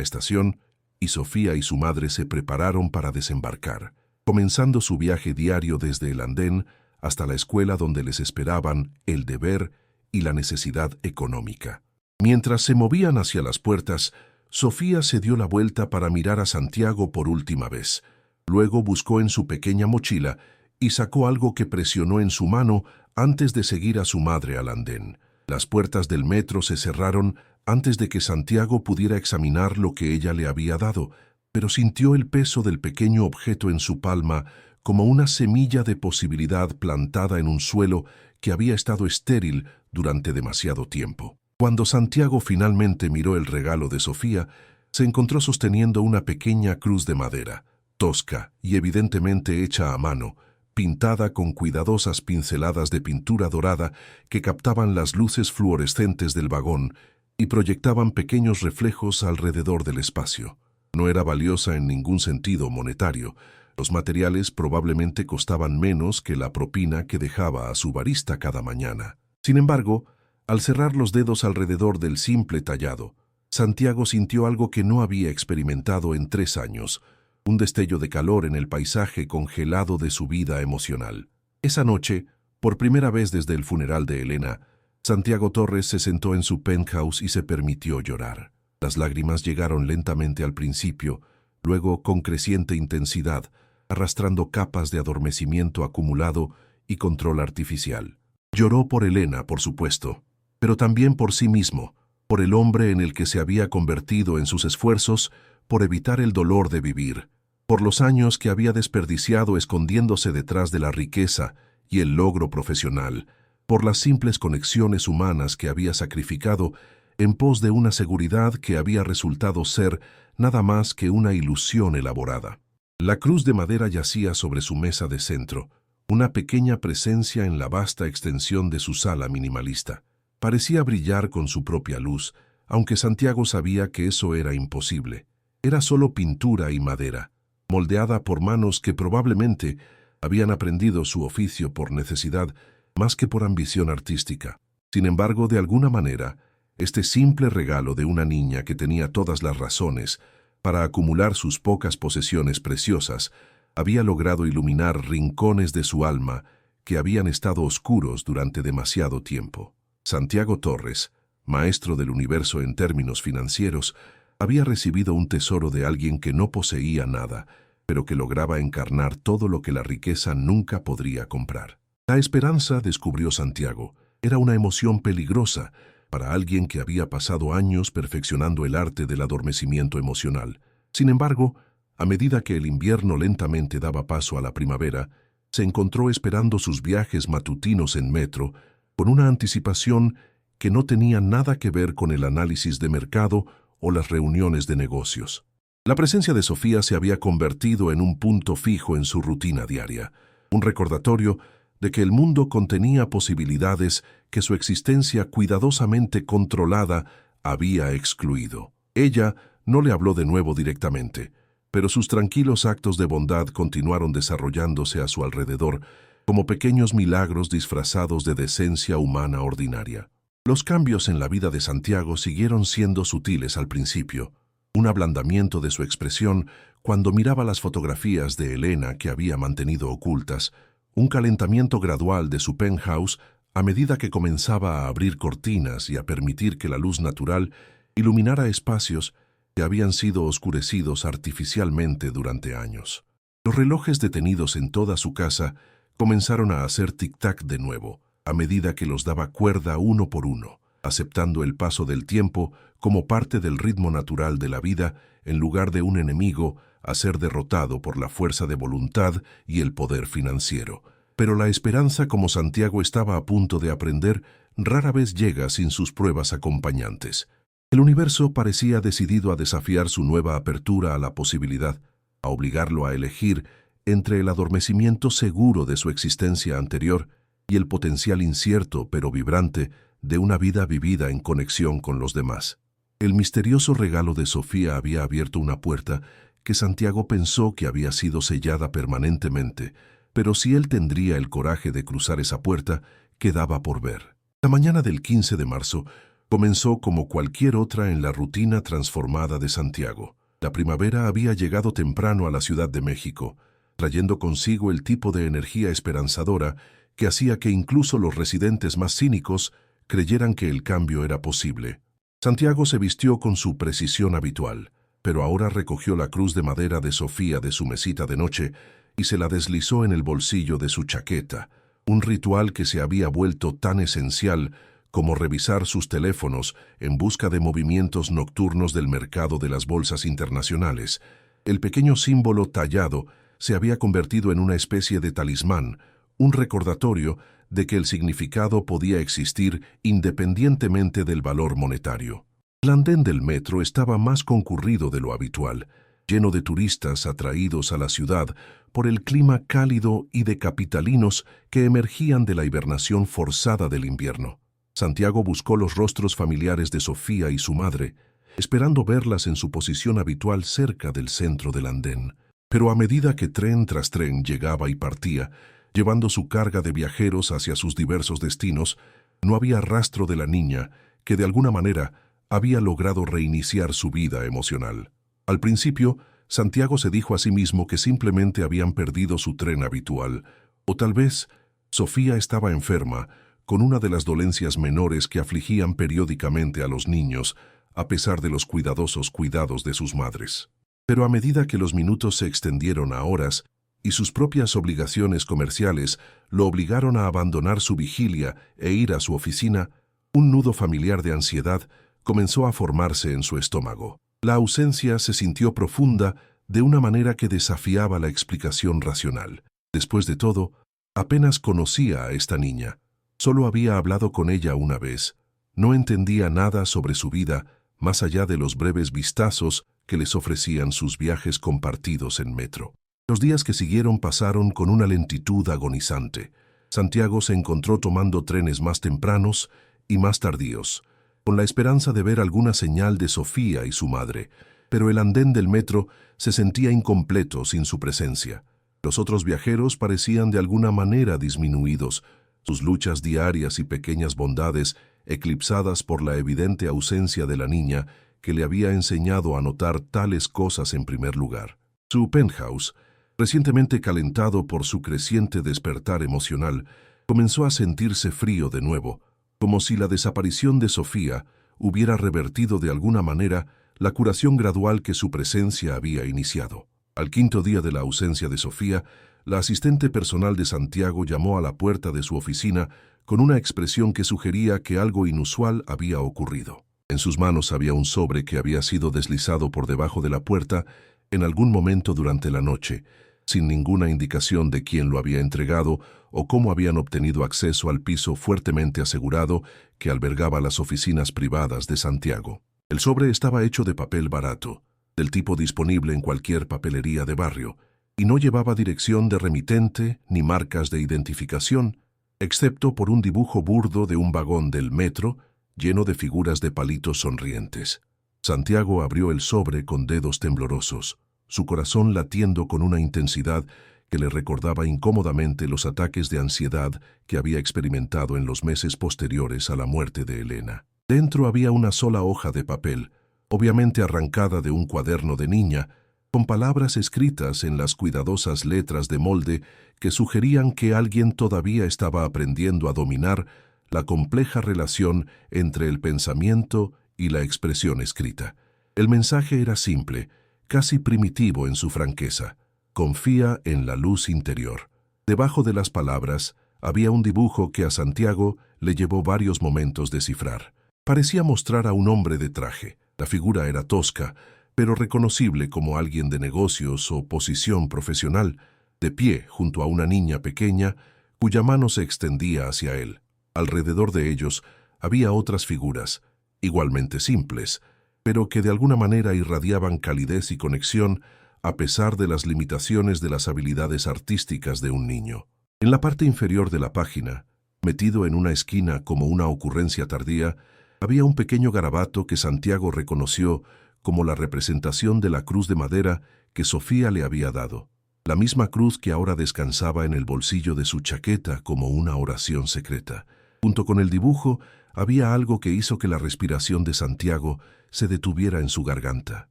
estación y Sofía y su madre se prepararon para desembarcar, comenzando su viaje diario desde el andén hasta la escuela donde les esperaban el deber y la necesidad económica. Mientras se movían hacia las puertas, Sofía se dio la vuelta para mirar a Santiago por última vez. Luego buscó en su pequeña mochila y sacó algo que presionó en su mano antes de seguir a su madre al andén. Las puertas del metro se cerraron antes de que Santiago pudiera examinar lo que ella le había dado, pero sintió el peso del pequeño objeto en su palma como una semilla de posibilidad plantada en un suelo que había estado estéril durante demasiado tiempo. Cuando Santiago finalmente miró el regalo de Sofía, se encontró sosteniendo una pequeña cruz de madera, tosca y evidentemente hecha a mano, pintada con cuidadosas pinceladas de pintura dorada que captaban las luces fluorescentes del vagón y proyectaban pequeños reflejos alrededor del espacio. No era valiosa en ningún sentido monetario. Los materiales probablemente costaban menos que la propina que dejaba a su barista cada mañana. Sin embargo, al cerrar los dedos alrededor del simple tallado, Santiago sintió algo que no había experimentado en 3 años, un destello de calor en el paisaje congelado de su vida emocional. Esa noche, por primera vez desde el funeral de Elena, Santiago Torres se sentó en su penthouse y se permitió llorar. Las lágrimas llegaron lentamente al principio, luego con creciente intensidad, arrastrando capas de adormecimiento acumulado y control artificial. Lloró por Elena, por supuesto, pero también por sí mismo, por el hombre en el que se había convertido en sus esfuerzos por evitar el dolor de vivir, por los años que había desperdiciado escondiéndose detrás de la riqueza y el logro profesional, por las simples conexiones humanas que había sacrificado en pos de una seguridad que había resultado ser nada más que una ilusión elaborada. La cruz de madera yacía sobre su mesa de centro, una pequeña presencia en la vasta extensión de su sala minimalista. Parecía brillar con su propia luz, aunque Santiago sabía que eso era imposible. Era solo pintura y madera, moldeada por manos que probablemente habían aprendido su oficio por necesidad más que por ambición artística. Sin embargo, de alguna manera, este simple regalo de una niña que tenía todas las razones para acumular sus pocas posesiones preciosas había logrado iluminar rincones de su alma que habían estado oscuros durante demasiado tiempo. Santiago Torres, maestro del universo en términos financieros, había recibido un tesoro de alguien que no poseía nada, pero que lograba encarnar todo lo que la riqueza nunca podría comprar. La esperanza, descubrió Santiago, era una emoción peligrosa para alguien que había pasado años perfeccionando el arte del adormecimiento emocional. Sin embargo, a medida que el invierno lentamente daba paso a la primavera, se encontró esperando sus viajes matutinos en metro con una anticipación que no tenía nada que ver con el análisis de mercado o las reuniones de negocios. La presencia de Sofía se había convertido en un punto fijo en su rutina diaria, un recordatorio de que el mundo contenía posibilidades que su existencia cuidadosamente controlada había excluido. Ella no le habló de nuevo directamente, pero sus tranquilos actos de bondad continuaron desarrollándose a su alrededor como pequeños milagros disfrazados de decencia humana ordinaria. Los cambios en la vida de Santiago siguieron siendo sutiles al principio, un ablandamiento de su expresión cuando miraba las fotografías de Elena que había mantenido ocultas, un calentamiento gradual de su penthouse a medida que comenzaba a abrir cortinas y a permitir que la luz natural iluminara espacios que habían sido oscurecidos artificialmente durante años. Los relojes detenidos en toda su casa comenzaron a hacer tic-tac de nuevo, a medida que los daba cuerda uno por uno, aceptando el paso del tiempo como parte del ritmo natural de la vida en lugar de un enemigo a ser derrotado por la fuerza de voluntad y el poder financiero. Pero la esperanza, como Santiago estaba a punto de aprender, rara vez llega sin sus pruebas acompañantes. El universo parecía decidido a desafiar su nueva apertura a la posibilidad, a obligarlo a elegir entre el adormecimiento seguro de su existencia anterior y el potencial incierto pero vibrante de una vida vivida en conexión con los demás. El misterioso regalo de Sofía había abierto una puerta que Santiago pensó que había sido sellada permanentemente, pero si él tendría el coraje de cruzar esa puerta, quedaba por ver. La mañana del 15 de marzo comenzó como cualquier otra en la rutina transformada de Santiago. La primavera había llegado temprano a la Ciudad de México, trayendo consigo el tipo de energía esperanzadora que hacía que incluso los residentes más cínicos creyeran que el cambio era posible. Santiago se vistió con su precisión habitual, pero ahora recogió la cruz de madera de Sofía de su mesita de noche y se la deslizó en el bolsillo de su chaqueta, un ritual que se había vuelto tan esencial como revisar sus teléfonos en busca de movimientos nocturnos del mercado de las bolsas internacionales. El pequeño símbolo tallado se había convertido en una especie de talismán, un recordatorio de que el significado podía existir independientemente del valor monetario. El andén del metro estaba más concurrido de lo habitual, lleno de turistas atraídos a la ciudad por el clima cálido y de capitalinos que emergían de la hibernación forzada del invierno. Santiago buscó los rostros familiares de Sofía y su madre, esperando verlas en su posición habitual cerca del centro del andén. Pero a medida que tren tras tren llegaba y partía, llevando su carga de viajeros hacia sus diversos destinos, no había rastro de la niña que de alguna manera había logrado reiniciar su vida emocional. Al principio, Santiago se dijo a sí mismo que simplemente habían perdido su tren habitual, o tal vez Sofía estaba enferma con una de las dolencias menores que afligían periódicamente a los niños, a pesar de los cuidadosos cuidados de sus madres. Pero a medida que los minutos se extendieron a horas y sus propias obligaciones comerciales lo obligaron a abandonar su vigilia e ir a su oficina, un nudo familiar de ansiedad comenzó a formarse en su estómago. La ausencia se sintió profunda de una manera que desafiaba la explicación racional. Después de todo, apenas conocía a esta niña. Solo había hablado con ella una vez. No entendía nada sobre su vida, más allá de los breves vistazos que les ofrecían sus viajes compartidos en metro. Los días que siguieron pasaron con una lentitud agonizante. Santiago se encontró tomando trenes más tempranos y más tardíos, con la esperanza de ver alguna señal de Sofía y su madre, pero el andén del metro se sentía incompleto sin su presencia. Los otros viajeros parecían de alguna manera disminuidos, sus luchas diarias y pequeñas bondades eclipsadas por la evidente ausencia de la niña que le había enseñado a notar tales cosas en primer lugar. Su penthouse, recientemente calentado por su creciente despertar emocional, comenzó a sentirse frío de nuevo, como si la desaparición de Sofía hubiera revertido de alguna manera la curación gradual que su presencia había iniciado. Al quinto día de la ausencia de Sofía, la asistente personal de Santiago llamó a la puerta de su oficina con una expresión que sugería que algo inusual había ocurrido. En sus manos había un sobre que había sido deslizado por debajo de la puerta en algún momento durante la noche, sin ninguna indicación de quién lo había entregado o cómo habían obtenido acceso al piso fuertemente asegurado que albergaba las oficinas privadas de Santiago. El sobre estaba hecho de papel barato, del tipo disponible en cualquier papelería de barrio, y no llevaba dirección de remitente ni marcas de identificación, excepto por un dibujo burdo de un vagón del metro lleno de figuras de palitos sonrientes. Santiago abrió el sobre con dedos temblorosos, su corazón latiendo con una intensidad que le recordaba incómodamente los ataques de ansiedad que había experimentado en los meses posteriores a la muerte de Elena. Dentro había una sola hoja de papel, obviamente arrancada de un cuaderno de niña, con palabras escritas en las cuidadosas letras de molde que sugerían que alguien todavía estaba aprendiendo a dominar la compleja relación entre el pensamiento y la expresión escrita. El mensaje era simple, casi primitivo en su franqueza. Confía en la luz interior. Debajo de las palabras había un dibujo que a Santiago le llevó varios momentos descifrar. Parecía mostrar a un hombre de traje. La figura era tosca, pero reconocible como alguien de negocios o posición profesional, de pie junto a una niña pequeña cuya mano se extendía hacia él. Alrededor de ellos había otras figuras, igualmente simples, pero que de alguna manera irradiaban calidez y conexión a pesar de las limitaciones de las habilidades artísticas de un niño. En la parte inferior de la página, metido en una esquina como una ocurrencia tardía, había un pequeño garabato que Santiago reconoció como la representación de la cruz de madera que Sofía le había dado. la misma cruz que ahora descansaba en el bolsillo de su chaqueta como una oración secreta. Junto con el dibujo, había algo que hizo que la respiración de Santiago se detuviera en su garganta.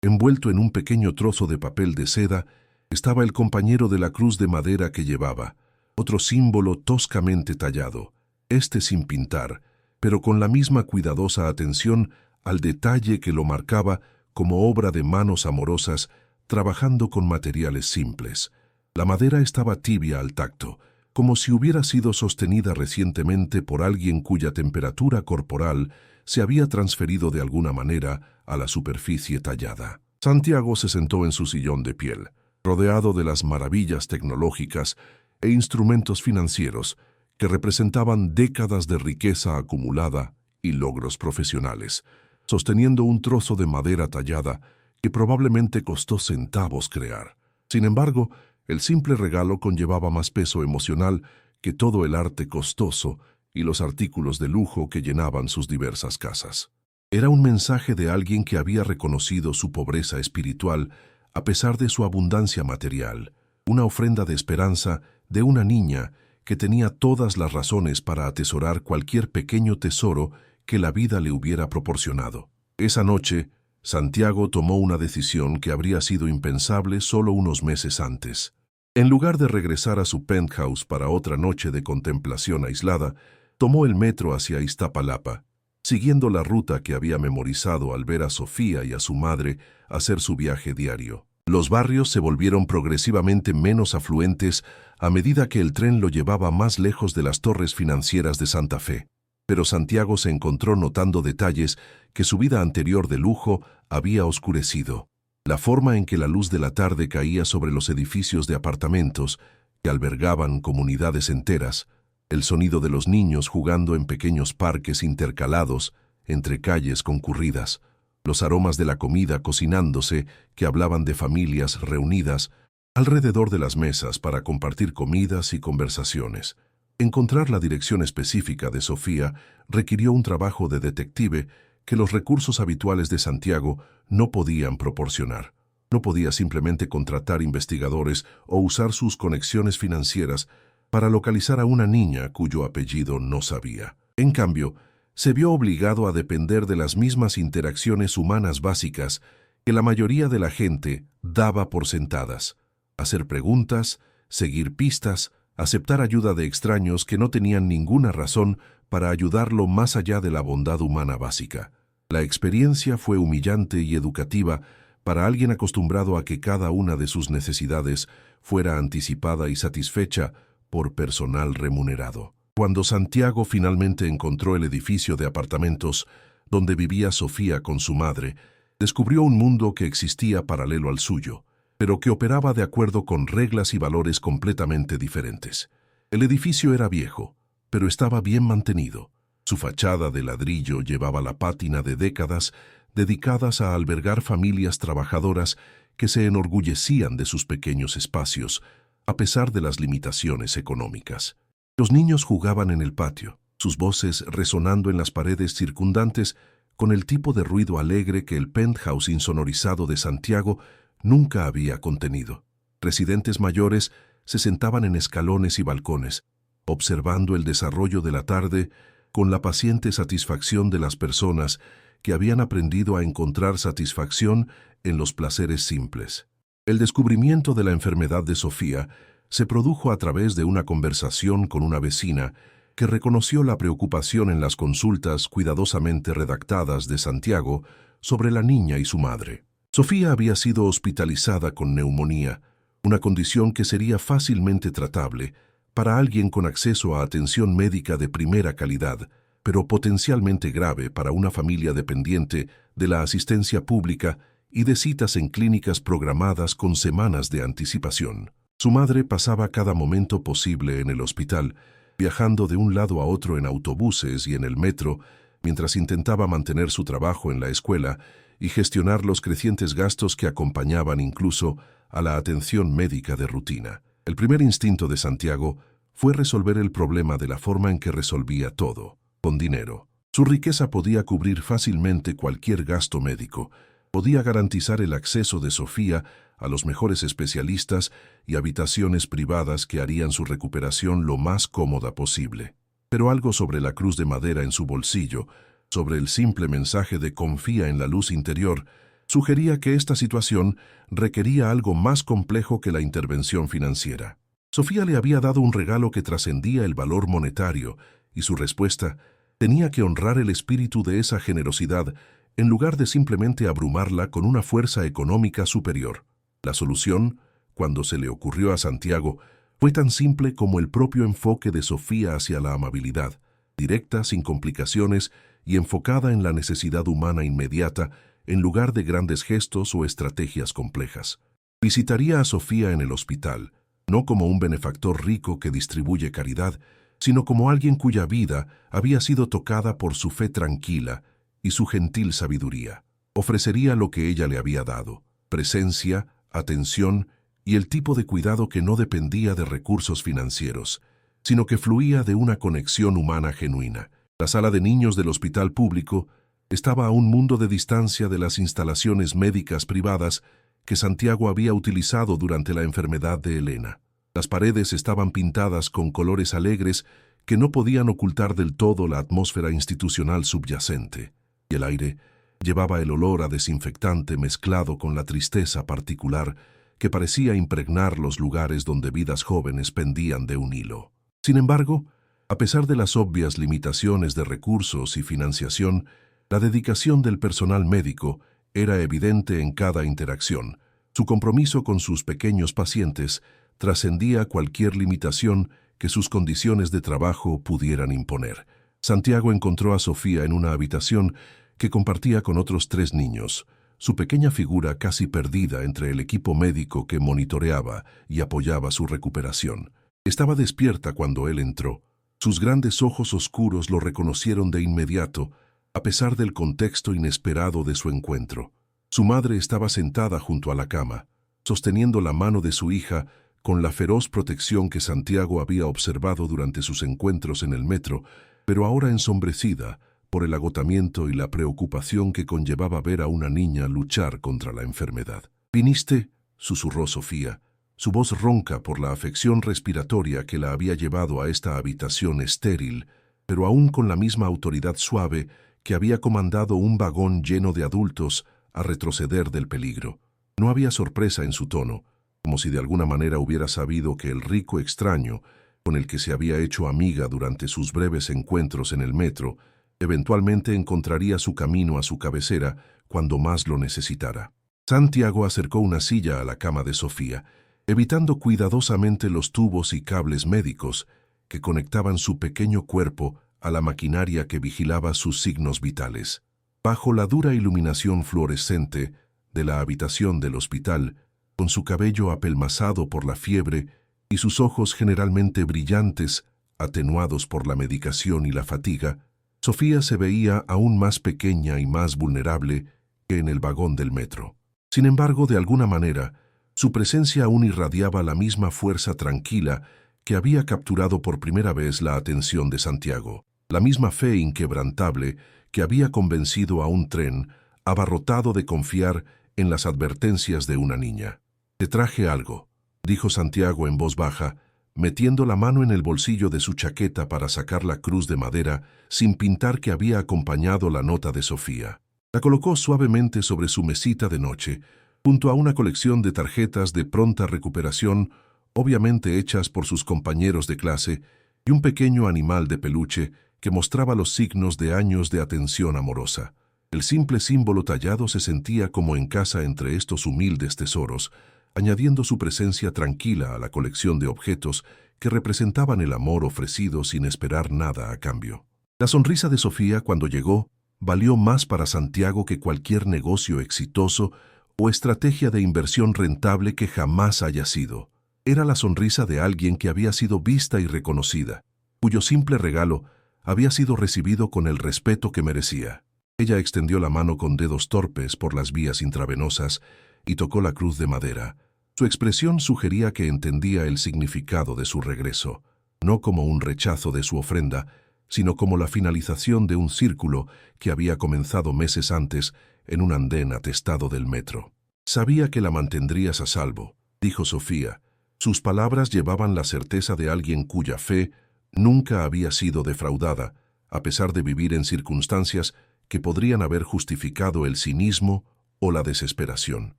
Envuelto en un pequeño trozo de papel de seda, estaba el compañero de la cruz de madera que llevaba, otro símbolo toscamente tallado, este sin pintar, pero con la misma cuidadosa atención al detalle que lo marcaba como obra de manos amorosas, trabajando con materiales simples. La madera estaba tibia al tacto, como si hubiera sido sostenida recientemente por alguien cuya temperatura corporal se había transferido de alguna manera a la superficie tallada. Santiago se sentó en su sillón de piel, rodeado de las maravillas tecnológicas e instrumentos financieros que representaban décadas de riqueza acumulada y logros profesionales, sosteniendo un trozo de madera tallada que probablemente costó centavos crear. Sin embargo, el simple regalo conllevaba más peso emocional que todo el arte costoso y los artículos de lujo que llenaban sus diversas casas. Era un mensaje de alguien que había reconocido su pobreza espiritual a pesar de su abundancia material, una ofrenda de esperanza de una niña que tenía todas las razones para atesorar cualquier pequeño tesoro que la vida le hubiera proporcionado. Esa noche, Santiago tomó una decisión que habría sido impensable solo unos meses antes. En lugar de regresar a su penthouse para otra noche de contemplación aislada, tomó el metro hacia Iztapalapa, siguiendo la ruta que había memorizado al ver a Sofía y a su madre hacer su viaje diario. Los barrios se volvieron progresivamente menos afluentes a medida que el tren lo llevaba más lejos de las torres financieras de Santa Fe. Pero Santiago se encontró notando detalles que su vida anterior de lujo había oscurecido. La forma en que la luz de la tarde caía sobre los edificios de apartamentos que albergaban comunidades enteras, el sonido de los niños jugando en pequeños parques intercalados entre calles concurridas, los aromas de la comida cocinándose que hablaban de familias reunidas alrededor de las mesas para compartir comidas y conversaciones. Encontrar la dirección específica de Sofía requirió un trabajo de detective que los recursos habituales de Santiago no podían proporcionar. No podía simplemente contratar investigadores o usar sus conexiones financieras para localizar a una niña cuyo apellido no sabía. En cambio, se vio obligado a depender de las mismas interacciones humanas básicas que la mayoría de la gente daba por sentadas: hacer preguntas, seguir pistas, aceptar ayuda de extraños que no tenían ninguna razón para ayudarlo más allá de la bondad humana básica. La experiencia fue humillante y educativa para alguien acostumbrado a que cada una de sus necesidades fuera anticipada y satisfecha por personal remunerado. Cuando Santiago finalmente encontró el edificio de apartamentos donde vivía Sofía con su madre, descubrió un mundo que existía paralelo al suyo, pero que operaba de acuerdo con reglas y valores completamente diferentes. El edificio era viejo, pero estaba bien mantenido. Su fachada de ladrillo llevaba la pátina de décadas dedicadas a albergar familias trabajadoras que se enorgullecían de sus pequeños espacios, a pesar de las limitaciones económicas. Los niños jugaban en el patio, sus voces resonando en las paredes circundantes con el tipo de ruido alegre que el penthouse insonorizado de Santiago nunca había contenido. Residentes mayores se sentaban en escalones y balcones, observando el desarrollo de la tarde con la paciente satisfacción de las personas que habían aprendido a encontrar satisfacción en los placeres simples. El descubrimiento de la enfermedad de Sofía se produjo a través de una conversación con una vecina que reconoció la preocupación en las consultas cuidadosamente redactadas de Santiago sobre la niña y su madre. Sofía había sido hospitalizada con neumonía, una condición que sería fácilmente tratable para alguien con acceso a atención médica de primera calidad, pero potencialmente grave para una familia dependiente de la asistencia pública y de citas en clínicas programadas con semanas de anticipación. Su madre pasaba cada momento posible en el hospital, viajando de un lado a otro en autobuses y en el metro, mientras intentaba mantener su trabajo en la escuela y gestionar los crecientes gastos que acompañaban incluso a la atención médica de rutina. El primer instinto de Santiago fue resolver el problema de la forma en que resolvía todo, con dinero. Su riqueza podía cubrir fácilmente cualquier gasto médico, podía garantizar el acceso de Sofía a los mejores especialistas y habitaciones privadas que harían su recuperación lo más cómoda posible. Pero algo sobre la cruz de madera en su bolsillo, sobre el simple mensaje de confía en la luz interior, sugería que esta situación requería algo más complejo que la intervención financiera. Sofía le había dado un regalo que trascendía el valor monetario, y su respuesta tenía que honrar el espíritu de esa generosidad en lugar de simplemente abrumarla con una fuerza económica superior. La solución, cuando se le ocurrió a Santiago, fue tan simple como el propio enfoque de Sofía hacia la amabilidad, directa, sin complicaciones y enfocada en la necesidad humana inmediata en lugar de grandes gestos o estrategias complejas. Visitaría a Sofía en el hospital, no como un benefactor rico que distribuye caridad, sino como alguien cuya vida había sido tocada por su fe tranquila y su gentil sabiduría. Ofrecería lo que ella le había dado: presencia, atención y el tipo de cuidado que no dependía de recursos financieros, sino que fluía de una conexión humana genuina. La sala de niños del hospital público estaba a un mundo de distancia de las instalaciones médicas privadas que Santiago había utilizado durante la enfermedad de Elena. Las paredes estaban pintadas con colores alegres que no podían ocultar del todo la atmósfera institucional subyacente, y el aire llevaba el olor a desinfectante mezclado con la tristeza particular que parecía impregnar los lugares donde vidas jóvenes pendían de un hilo. Sin embargo, a pesar de las obvias limitaciones de recursos y financiación, la dedicación del personal médico era evidente en cada interacción. Su compromiso con sus pequeños pacientes trascendía cualquier limitación que sus condiciones de trabajo pudieran imponer. Santiago encontró a Sofía en una habitación que compartía con otros 3 niños, su pequeña figura casi perdida entre el equipo médico que monitoreaba y apoyaba su recuperación. Estaba despierta cuando él entró. Sus grandes ojos oscuros lo reconocieron de inmediato, a pesar del contexto inesperado de su encuentro. Su madre estaba sentada junto a la cama, sosteniendo la mano de su hija con la feroz protección que Santiago había observado durante sus encuentros en el metro, pero ahora ensombrecida por el agotamiento y la preocupación que conllevaba ver a una niña luchar contra la enfermedad. «¿Viniste?», susurró Sofía, su voz ronca por la afección respiratoria que la había llevado a esta habitación estéril, pero aún con la misma autoridad suave que había comandado un vagón lleno de adultos a retroceder del peligro. No había sorpresa en su tono, como si de alguna manera hubiera sabido que el rico extraño, con el que se había hecho amiga durante sus breves encuentros en el metro, eventualmente encontraría su camino a su cabecera cuando más lo necesitara. Santiago acercó una silla a la cama de Sofía, evitando cuidadosamente los tubos y cables médicos que conectaban su pequeño cuerpo a la maquinaria que vigilaba sus signos vitales. Bajo la dura iluminación fluorescente de la habitación del hospital, con su cabello apelmazado por la fiebre y sus ojos generalmente brillantes, atenuados por la medicación y la fatiga, Sofía se veía aún más pequeña y más vulnerable que en el vagón del metro. Sin embargo, de alguna manera, su presencia aún irradiaba la misma fuerza tranquila que había capturado por primera vez la atención de Santiago, la misma fe inquebrantable que había convencido a un tren abarrotado de confiar en las advertencias de una niña. «Te traje algo», dijo Santiago en voz baja, metiendo la mano en el bolsillo de su chaqueta para sacar la cruz de madera sin pintar que había acompañado la nota de Sofía. La colocó suavemente sobre su mesita de noche, junto a una colección de tarjetas de pronta recuperación, obviamente hechas por sus compañeros de clase, y un pequeño animal de peluche que mostraba los signos de años de atención amorosa. El simple símbolo tallado se sentía como en casa entre estos humildes tesoros, añadiendo su presencia tranquila a la colección de objetos que representaban el amor ofrecido sin esperar nada a cambio. La sonrisa de Sofía cuando llegó valió más para Santiago que cualquier negocio exitoso o estrategia de inversión rentable que jamás haya sido. Era la sonrisa de alguien que había sido vista y reconocida, cuyo simple regalo había sido recibido con el respeto que merecía. Ella extendió la mano con dedos torpes por las vías intravenosas y tocó la cruz de madera. Su expresión sugería que entendía el significado de su regreso, no como un rechazo de su ofrenda, sino como la finalización de un círculo que había comenzado meses antes en un andén atestado del metro. «Sabía que la mantendrías a salvo», dijo Sofía. Sus palabras llevaban la certeza de alguien cuya fe nunca había sido defraudada, a pesar de vivir en circunstancias que podrían haber justificado el cinismo o la desesperación.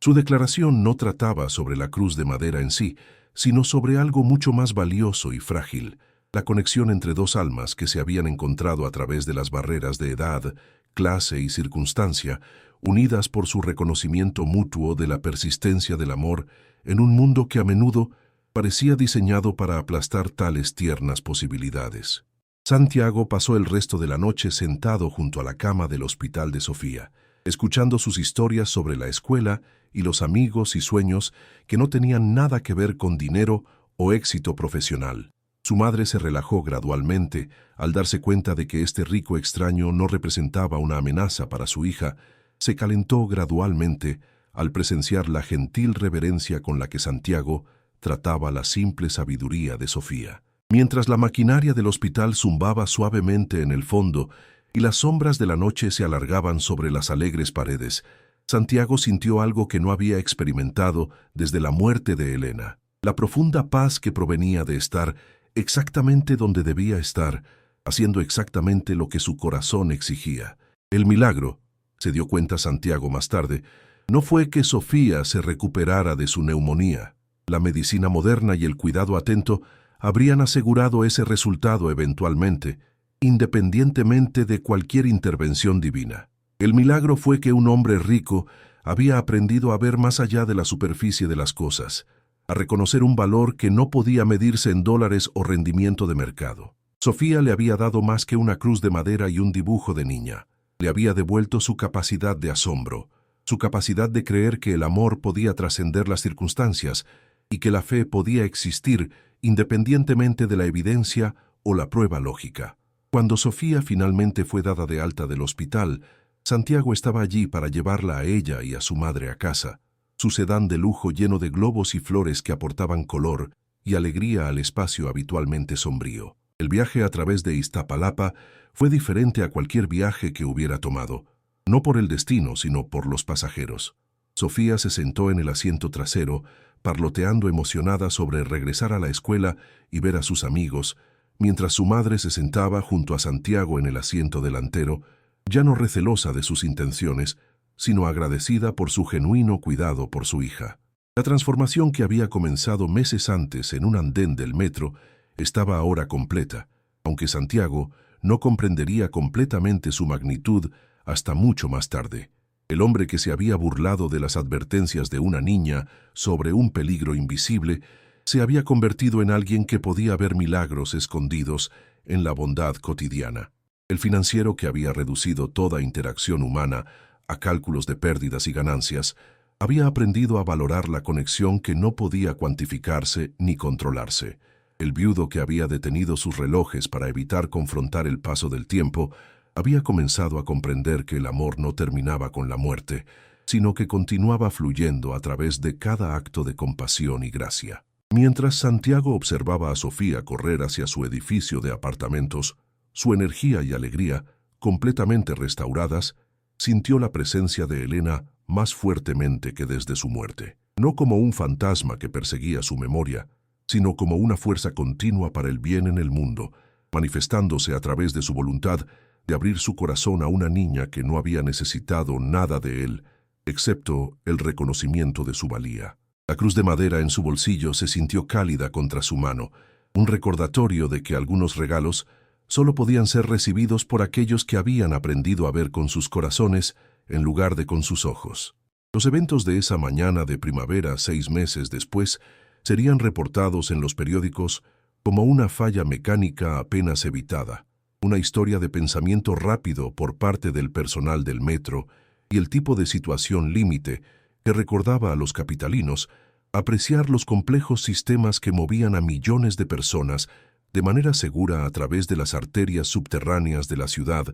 Su declaración no trataba sobre la cruz de madera en sí, sino sobre algo mucho más valioso y frágil, la conexión entre dos almas que se habían encontrado a través de las barreras de edad, clase y circunstancia, unidas por su reconocimiento mutuo de la persistencia del amor en un mundo que a menudo parecía diseñado para aplastar tales tiernas posibilidades. Santiago pasó el resto de la noche sentado junto a la cama del hospital de Sofía, escuchando sus historias sobre la escuela y los amigos y sueños que no tenían nada que ver con dinero o éxito profesional. Su madre se relajó gradualmente al darse cuenta de que este rico extraño no representaba una amenaza para su hija. Se calentó gradualmente al presenciar la gentil reverencia con la que Santiago trataba la simple sabiduría de Sofía. Mientras la maquinaria del hospital zumbaba suavemente en el fondo y las sombras de la noche se alargaban sobre las alegres paredes, Santiago sintió algo que no había experimentado desde la muerte de Elena, la profunda paz que provenía de estar exactamente donde debía estar, haciendo exactamente lo que su corazón exigía. El milagro, se dio cuenta Santiago más tarde, no fue que Sofía se recuperara de su neumonía. La medicina moderna y el cuidado atento habrían asegurado ese resultado eventualmente, independientemente de cualquier intervención divina. El milagro fue que un hombre rico había aprendido a ver más allá de la superficie de las cosas, a reconocer un valor que no podía medirse en dólares o rendimiento de mercado. Sofía le había dado más que una cruz de madera y un dibujo de niña. Le había devuelto su capacidad de asombro, su capacidad de creer que el amor podía trascender las circunstancias y que la fe podía existir independientemente de la evidencia o la prueba lógica. Cuando Sofía finalmente fue dada de alta del hospital, Santiago estaba allí para llevarla a ella y a su madre a casa. Su sedán de lujo lleno de globos y flores que aportaban color y alegría al espacio habitualmente sombrío. El viaje a través de Iztapalapa fue diferente a cualquier viaje que hubiera tomado, no por el destino, sino por los pasajeros. Sofía se sentó en el asiento trasero, parloteando emocionada sobre regresar a la escuela y ver a sus amigos, mientras su madre se sentaba junto a Santiago en el asiento delantero, ya no recelosa de sus intenciones, sino agradecida por su genuino cuidado por su hija. La transformación que había comenzado meses antes en un andén del metro estaba ahora completa, aunque Santiago no comprendería completamente su magnitud hasta mucho más tarde. El hombre que se había burlado de las advertencias de una niña sobre un peligro invisible se había convertido en alguien que podía ver milagros escondidos en la bondad cotidiana. El financiero que había reducido toda interacción humana a cálculos de pérdidas y ganancias, había aprendido a valorar la conexión que no podía cuantificarse ni controlarse. El viudo que había detenido sus relojes para evitar confrontar el paso del tiempo, había comenzado a comprender que el amor no terminaba con la muerte, sino que continuaba fluyendo a través de cada acto de compasión y gracia. Mientras Santiago observaba a Sofía correr hacia su edificio de apartamentos, su energía y alegría, completamente restauradas, sintió la presencia de Elena más fuertemente que desde su muerte. No como un fantasma que perseguía su memoria, sino como una fuerza continua para el bien en el mundo, manifestándose a través de su voluntad de abrir su corazón a una niña que no había necesitado nada de él, excepto el reconocimiento de su valía. La cruz de madera en su bolsillo se sintió cálida contra su mano, un recordatorio de que algunos regalos solo podían ser recibidos por aquellos que habían aprendido a ver con sus corazones en lugar de con sus ojos. Los eventos de esa mañana de primavera 6 meses después serían reportados en los periódicos como una falla mecánica apenas evitada, una historia de pensamiento rápido por parte del personal del metro y el tipo de situación límite que recordaba a los capitalinos apreciar los complejos sistemas que movían a millones de personas de manera segura a través de las arterias subterráneas de la ciudad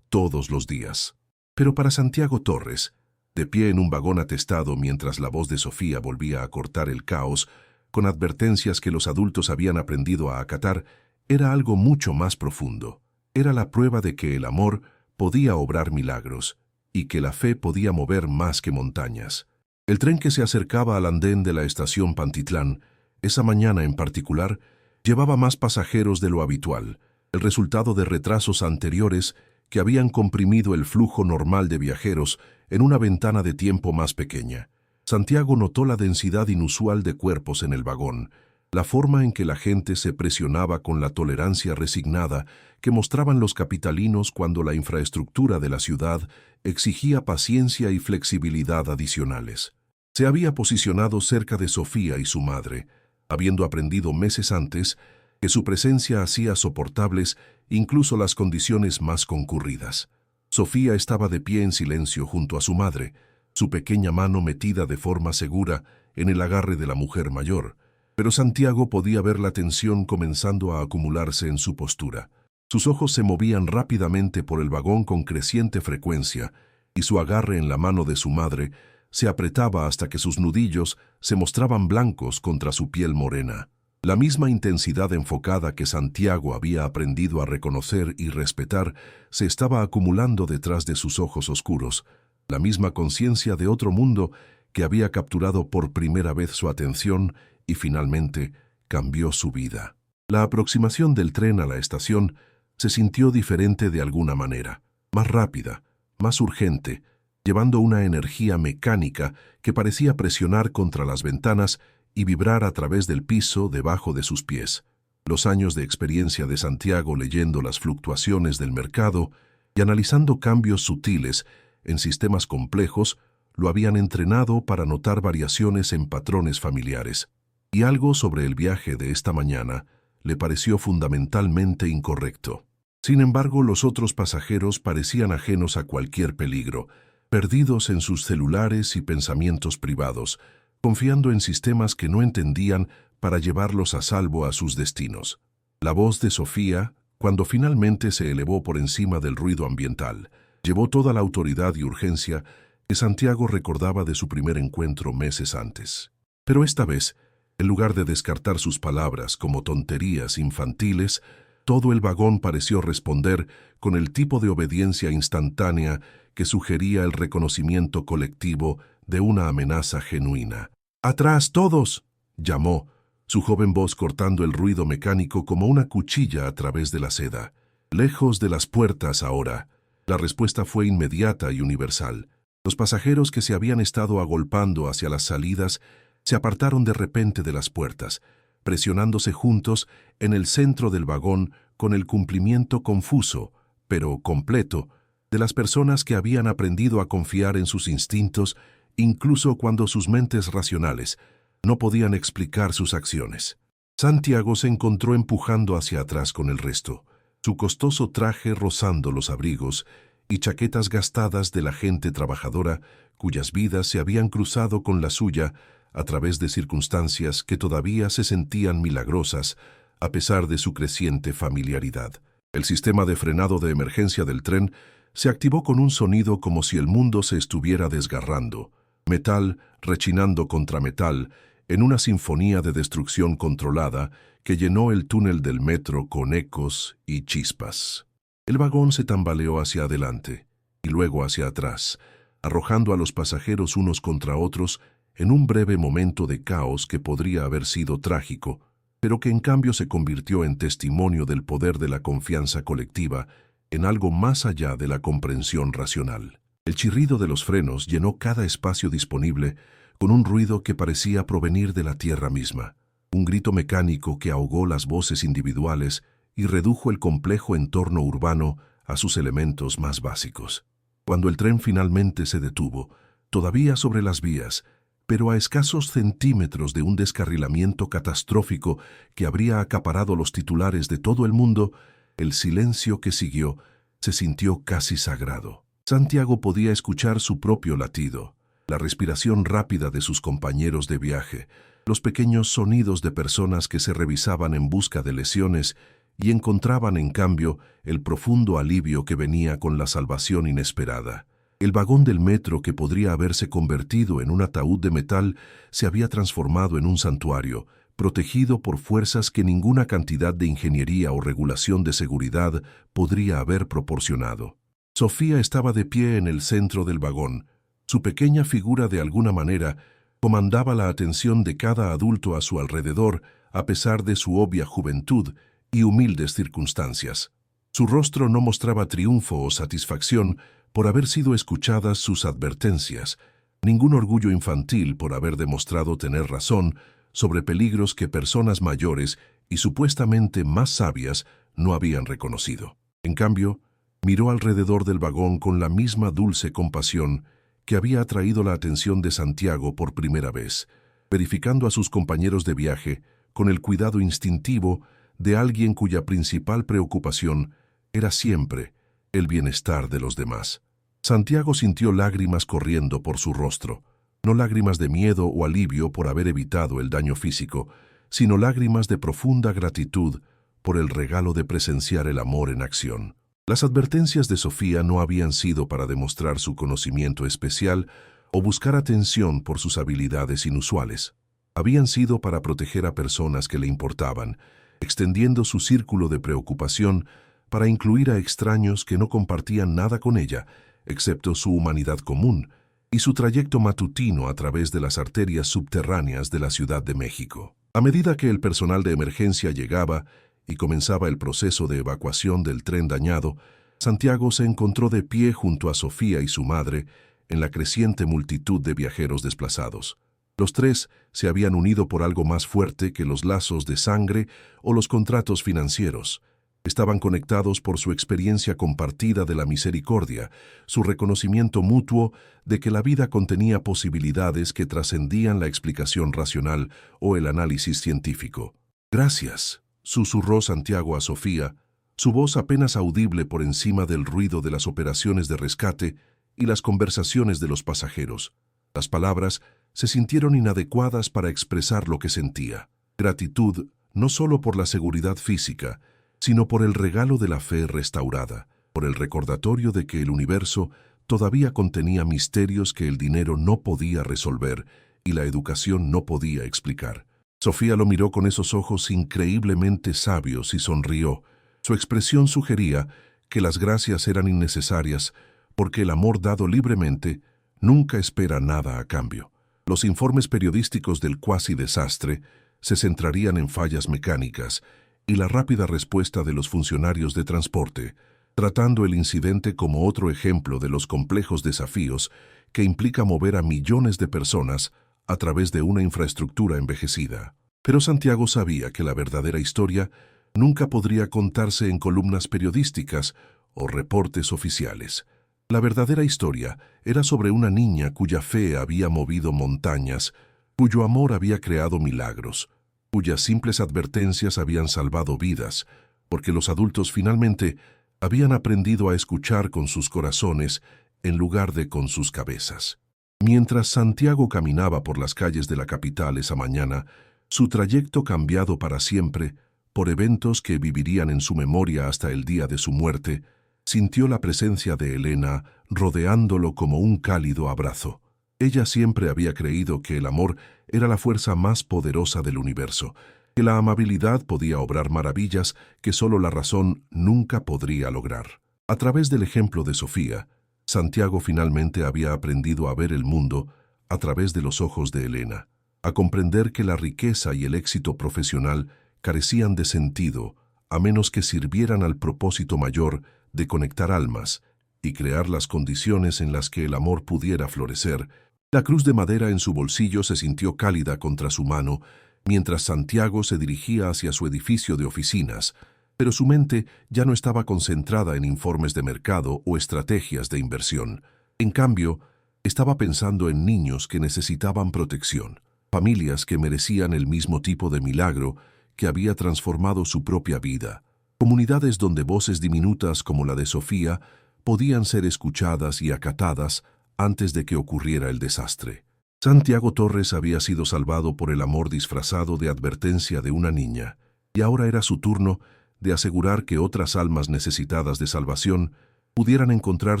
todos los días. Pero para Santiago Torres, de pie en un vagón atestado mientras la voz de Sofía volvía a cortar el caos, con advertencias que los adultos habían aprendido a acatar, era algo mucho más profundo. Era la prueba de que el amor podía obrar milagros y que la fe podía mover más que montañas. El tren que se acercaba al andén de la estación Pantitlán, esa mañana en particular, llevaba más pasajeros de lo habitual, el resultado de retrasos anteriores que habían comprimido el flujo normal de viajeros en una ventana de tiempo más pequeña. Santiago notó la densidad inusual de cuerpos en el vagón, la forma en que la gente se presionaba con la tolerancia resignada que mostraban los capitalinos cuando la infraestructura de la ciudad exigía paciencia y flexibilidad adicionales. Se había posicionado cerca de Sofía y su madre, habiendo aprendido meses antes que su presencia hacía soportables incluso las condiciones más concurridas. Sofía estaba de pie en silencio junto a su madre, su pequeña mano metida de forma segura en el agarre de la mujer mayor, pero Santiago podía ver la tensión comenzando a acumularse en su postura. Sus ojos se movían rápidamente por el vagón con creciente frecuencia, y su agarre en la mano de su madre se apretaba hasta que sus nudillos se mostraban blancos contra su piel morena. La misma intensidad enfocada que Santiago había aprendido a reconocer y respetar se estaba acumulando detrás de sus ojos oscuros, la misma conciencia de otro mundo que había capturado por primera vez su atención y finalmente cambió su vida. La aproximación del tren a la estación se sintió diferente de alguna manera, más rápida, más urgente, llevando una energía mecánica que parecía presionar contra las ventanas y vibrar a través del piso debajo de sus pies. Los años de experiencia de Santiago leyendo las fluctuaciones del mercado y analizando cambios sutiles en sistemas complejos lo habían entrenado para notar variaciones en patrones familiares. Y algo sobre el viaje de esta mañana le pareció fundamentalmente incorrecto. Sin embargo, los otros pasajeros parecían ajenos a cualquier peligro, perdidos en sus celulares y pensamientos privados, confiando en sistemas que no entendían para llevarlos a salvo a sus destinos. La voz de Sofía, cuando finalmente se elevó por encima del ruido ambiental, llevó toda la autoridad y urgencia que Santiago recordaba de su primer encuentro meses antes. Pero esta vez, en lugar de descartar sus palabras como tonterías infantiles, todo el vagón pareció responder con el tipo de obediencia instantánea que sugería el reconocimiento colectivo de una amenaza genuina. ¡Atrás todos!, llamó, su joven voz cortando el ruido mecánico como una cuchilla a través de la seda. Lejos de las puertas ahora. La respuesta fue inmediata y universal. Los pasajeros que se habían estado agolpando hacia las salidas se apartaron de repente de las puertas, presionándose juntos en el centro del vagón con el cumplimiento confuso, pero completo, de las personas que habían aprendido a confiar en sus instintos incluso cuando sus mentes racionales no podían explicar sus acciones. Santiago se encontró empujando hacia atrás con el resto, su costoso traje rozando los abrigos y chaquetas gastadas de la gente trabajadora cuyas vidas se habían cruzado con la suya a través de circunstancias que todavía se sentían milagrosas a pesar de su creciente familiaridad. El sistema de frenado de emergencia del tren se activó con un sonido como si el mundo se estuviera desgarrando, metal rechinando contra metal, en una sinfonía de destrucción controlada que llenó el túnel del metro con ecos y chispas. El vagón se tambaleó hacia adelante y luego hacia atrás, arrojando a los pasajeros unos contra otros en un breve momento de caos que podría haber sido trágico, pero que en cambio se convirtió en testimonio del poder de la confianza colectiva en algo más allá de la comprensión racional. El chirrido de los frenos llenó cada espacio disponible con un ruido que parecía provenir de la tierra misma, un grito mecánico que ahogó las voces individuales y redujo el complejo entorno urbano a sus elementos más básicos. Cuando el tren finalmente se detuvo, todavía sobre las vías, pero a escasos centímetros de un descarrilamiento catastrófico que habría acaparado los titulares de todo el mundo, el silencio que siguió se sintió casi sagrado. Santiago podía escuchar su propio latido, la respiración rápida de sus compañeros de viaje, los pequeños sonidos de personas que se revisaban en busca de lesiones y encontraban, en cambio, el profundo alivio que venía con la salvación inesperada. El vagón del metro que podría haberse convertido en un ataúd de metal se había transformado en un santuario, protegido por fuerzas que ninguna cantidad de ingeniería o regulación de seguridad podría haber proporcionado. Sofía estaba de pie en el centro del vagón. Su pequeña figura de alguna manera comandaba la atención de cada adulto a su alrededor, a pesar de su obvia juventud y humildes circunstancias. Su rostro no mostraba triunfo o satisfacción por haber sido escuchadas sus advertencias, ningún orgullo infantil por haber demostrado tener razón sobre peligros que personas mayores y supuestamente más sabias no habían reconocido. En cambio, miró alrededor del vagón con la misma dulce compasión que había atraído la atención de Santiago por primera vez, verificando a sus compañeros de viaje con el cuidado instintivo de alguien cuya principal preocupación era siempre el bienestar de los demás. Santiago sintió lágrimas corriendo por su rostro, no lágrimas de miedo o alivio por haber evitado el daño físico, sino lágrimas de profunda gratitud por el regalo de presenciar el amor en acción. Las advertencias de Sofía no habían sido para demostrar su conocimiento especial o buscar atención por sus habilidades inusuales. Habían sido para proteger a personas que le importaban, extendiendo su círculo de preocupación para incluir a extraños que no compartían nada con ella, excepto su humanidad común y su trayecto matutino a través de las arterias subterráneas de la Ciudad de México. A medida que el personal de emergencia llegaba y comenzaba el proceso de evacuación del tren dañado, Santiago se encontró de pie junto a Sofía y su madre en la creciente multitud de viajeros desplazados. Los tres se habían unido por algo más fuerte que los lazos de sangre o los contratos financieros. Estaban conectados por su experiencia compartida de la misericordia, su reconocimiento mutuo de que la vida contenía posibilidades que trascendían la explicación racional o el análisis científico. «Gracias», susurró Santiago a Sofía, su voz apenas audible por encima del ruido de las operaciones de rescate y las conversaciones de los pasajeros. Las palabras se sintieron inadecuadas para expresar lo que sentía. Gratitud no solo por la seguridad física, sino por el regalo de la fe restaurada, por el recordatorio de que el universo todavía contenía misterios que el dinero no podía resolver y la educación no podía explicar. Sofía lo miró con esos ojos increíblemente sabios y sonrió. Su expresión sugería que las gracias eran innecesarias porque el amor dado libremente nunca espera nada a cambio. Los informes periodísticos del cuasi desastre se centrarían en fallas mecánicas y la rápida respuesta de los funcionarios de transporte, tratando el incidente como otro ejemplo de los complejos desafíos que implica mover a millones de personas a través de una infraestructura envejecida. Pero Santiago sabía que la verdadera historia nunca podría contarse en columnas periodísticas o reportes oficiales. La verdadera historia era sobre una niña cuya fe había movido montañas, cuyo amor había creado milagros, cuyas simples advertencias habían salvado vidas, porque los adultos finalmente habían aprendido a escuchar con sus corazones en lugar de con sus cabezas. Mientras Santiago caminaba por las calles de la capital esa mañana, su trayecto cambiado para siempre, por eventos que vivirían en su memoria hasta el día de su muerte, sintió la presencia de Elena rodeándolo como un cálido abrazo. Ella siempre había creído que el amor era la fuerza más poderosa del universo, que la amabilidad podía obrar maravillas que solo la razón nunca podría lograr. A través del ejemplo de Sofía, Santiago finalmente había aprendido a ver el mundo a través de los ojos de Elena, a comprender que la riqueza y el éxito profesional carecían de sentido a menos que sirvieran al propósito mayor de conectar almas y crear las condiciones en las que el amor pudiera florecer. La cruz de madera en su bolsillo se sintió cálida contra su mano mientras Santiago se dirigía hacia su edificio de oficinas, pero su mente ya no estaba concentrada en informes de mercado o estrategias de inversión. En cambio, estaba pensando en niños que necesitaban protección, familias que merecían el mismo tipo de milagro que había transformado su propia vida, comunidades donde voces diminutas como la de Sofía podían ser escuchadas y acatadas antes de que ocurriera el desastre. Santiago Torres había sido salvado por el amor disfrazado de advertencia de una niña, y ahora era su turno de asegurar que otras almas necesitadas de salvación pudieran encontrar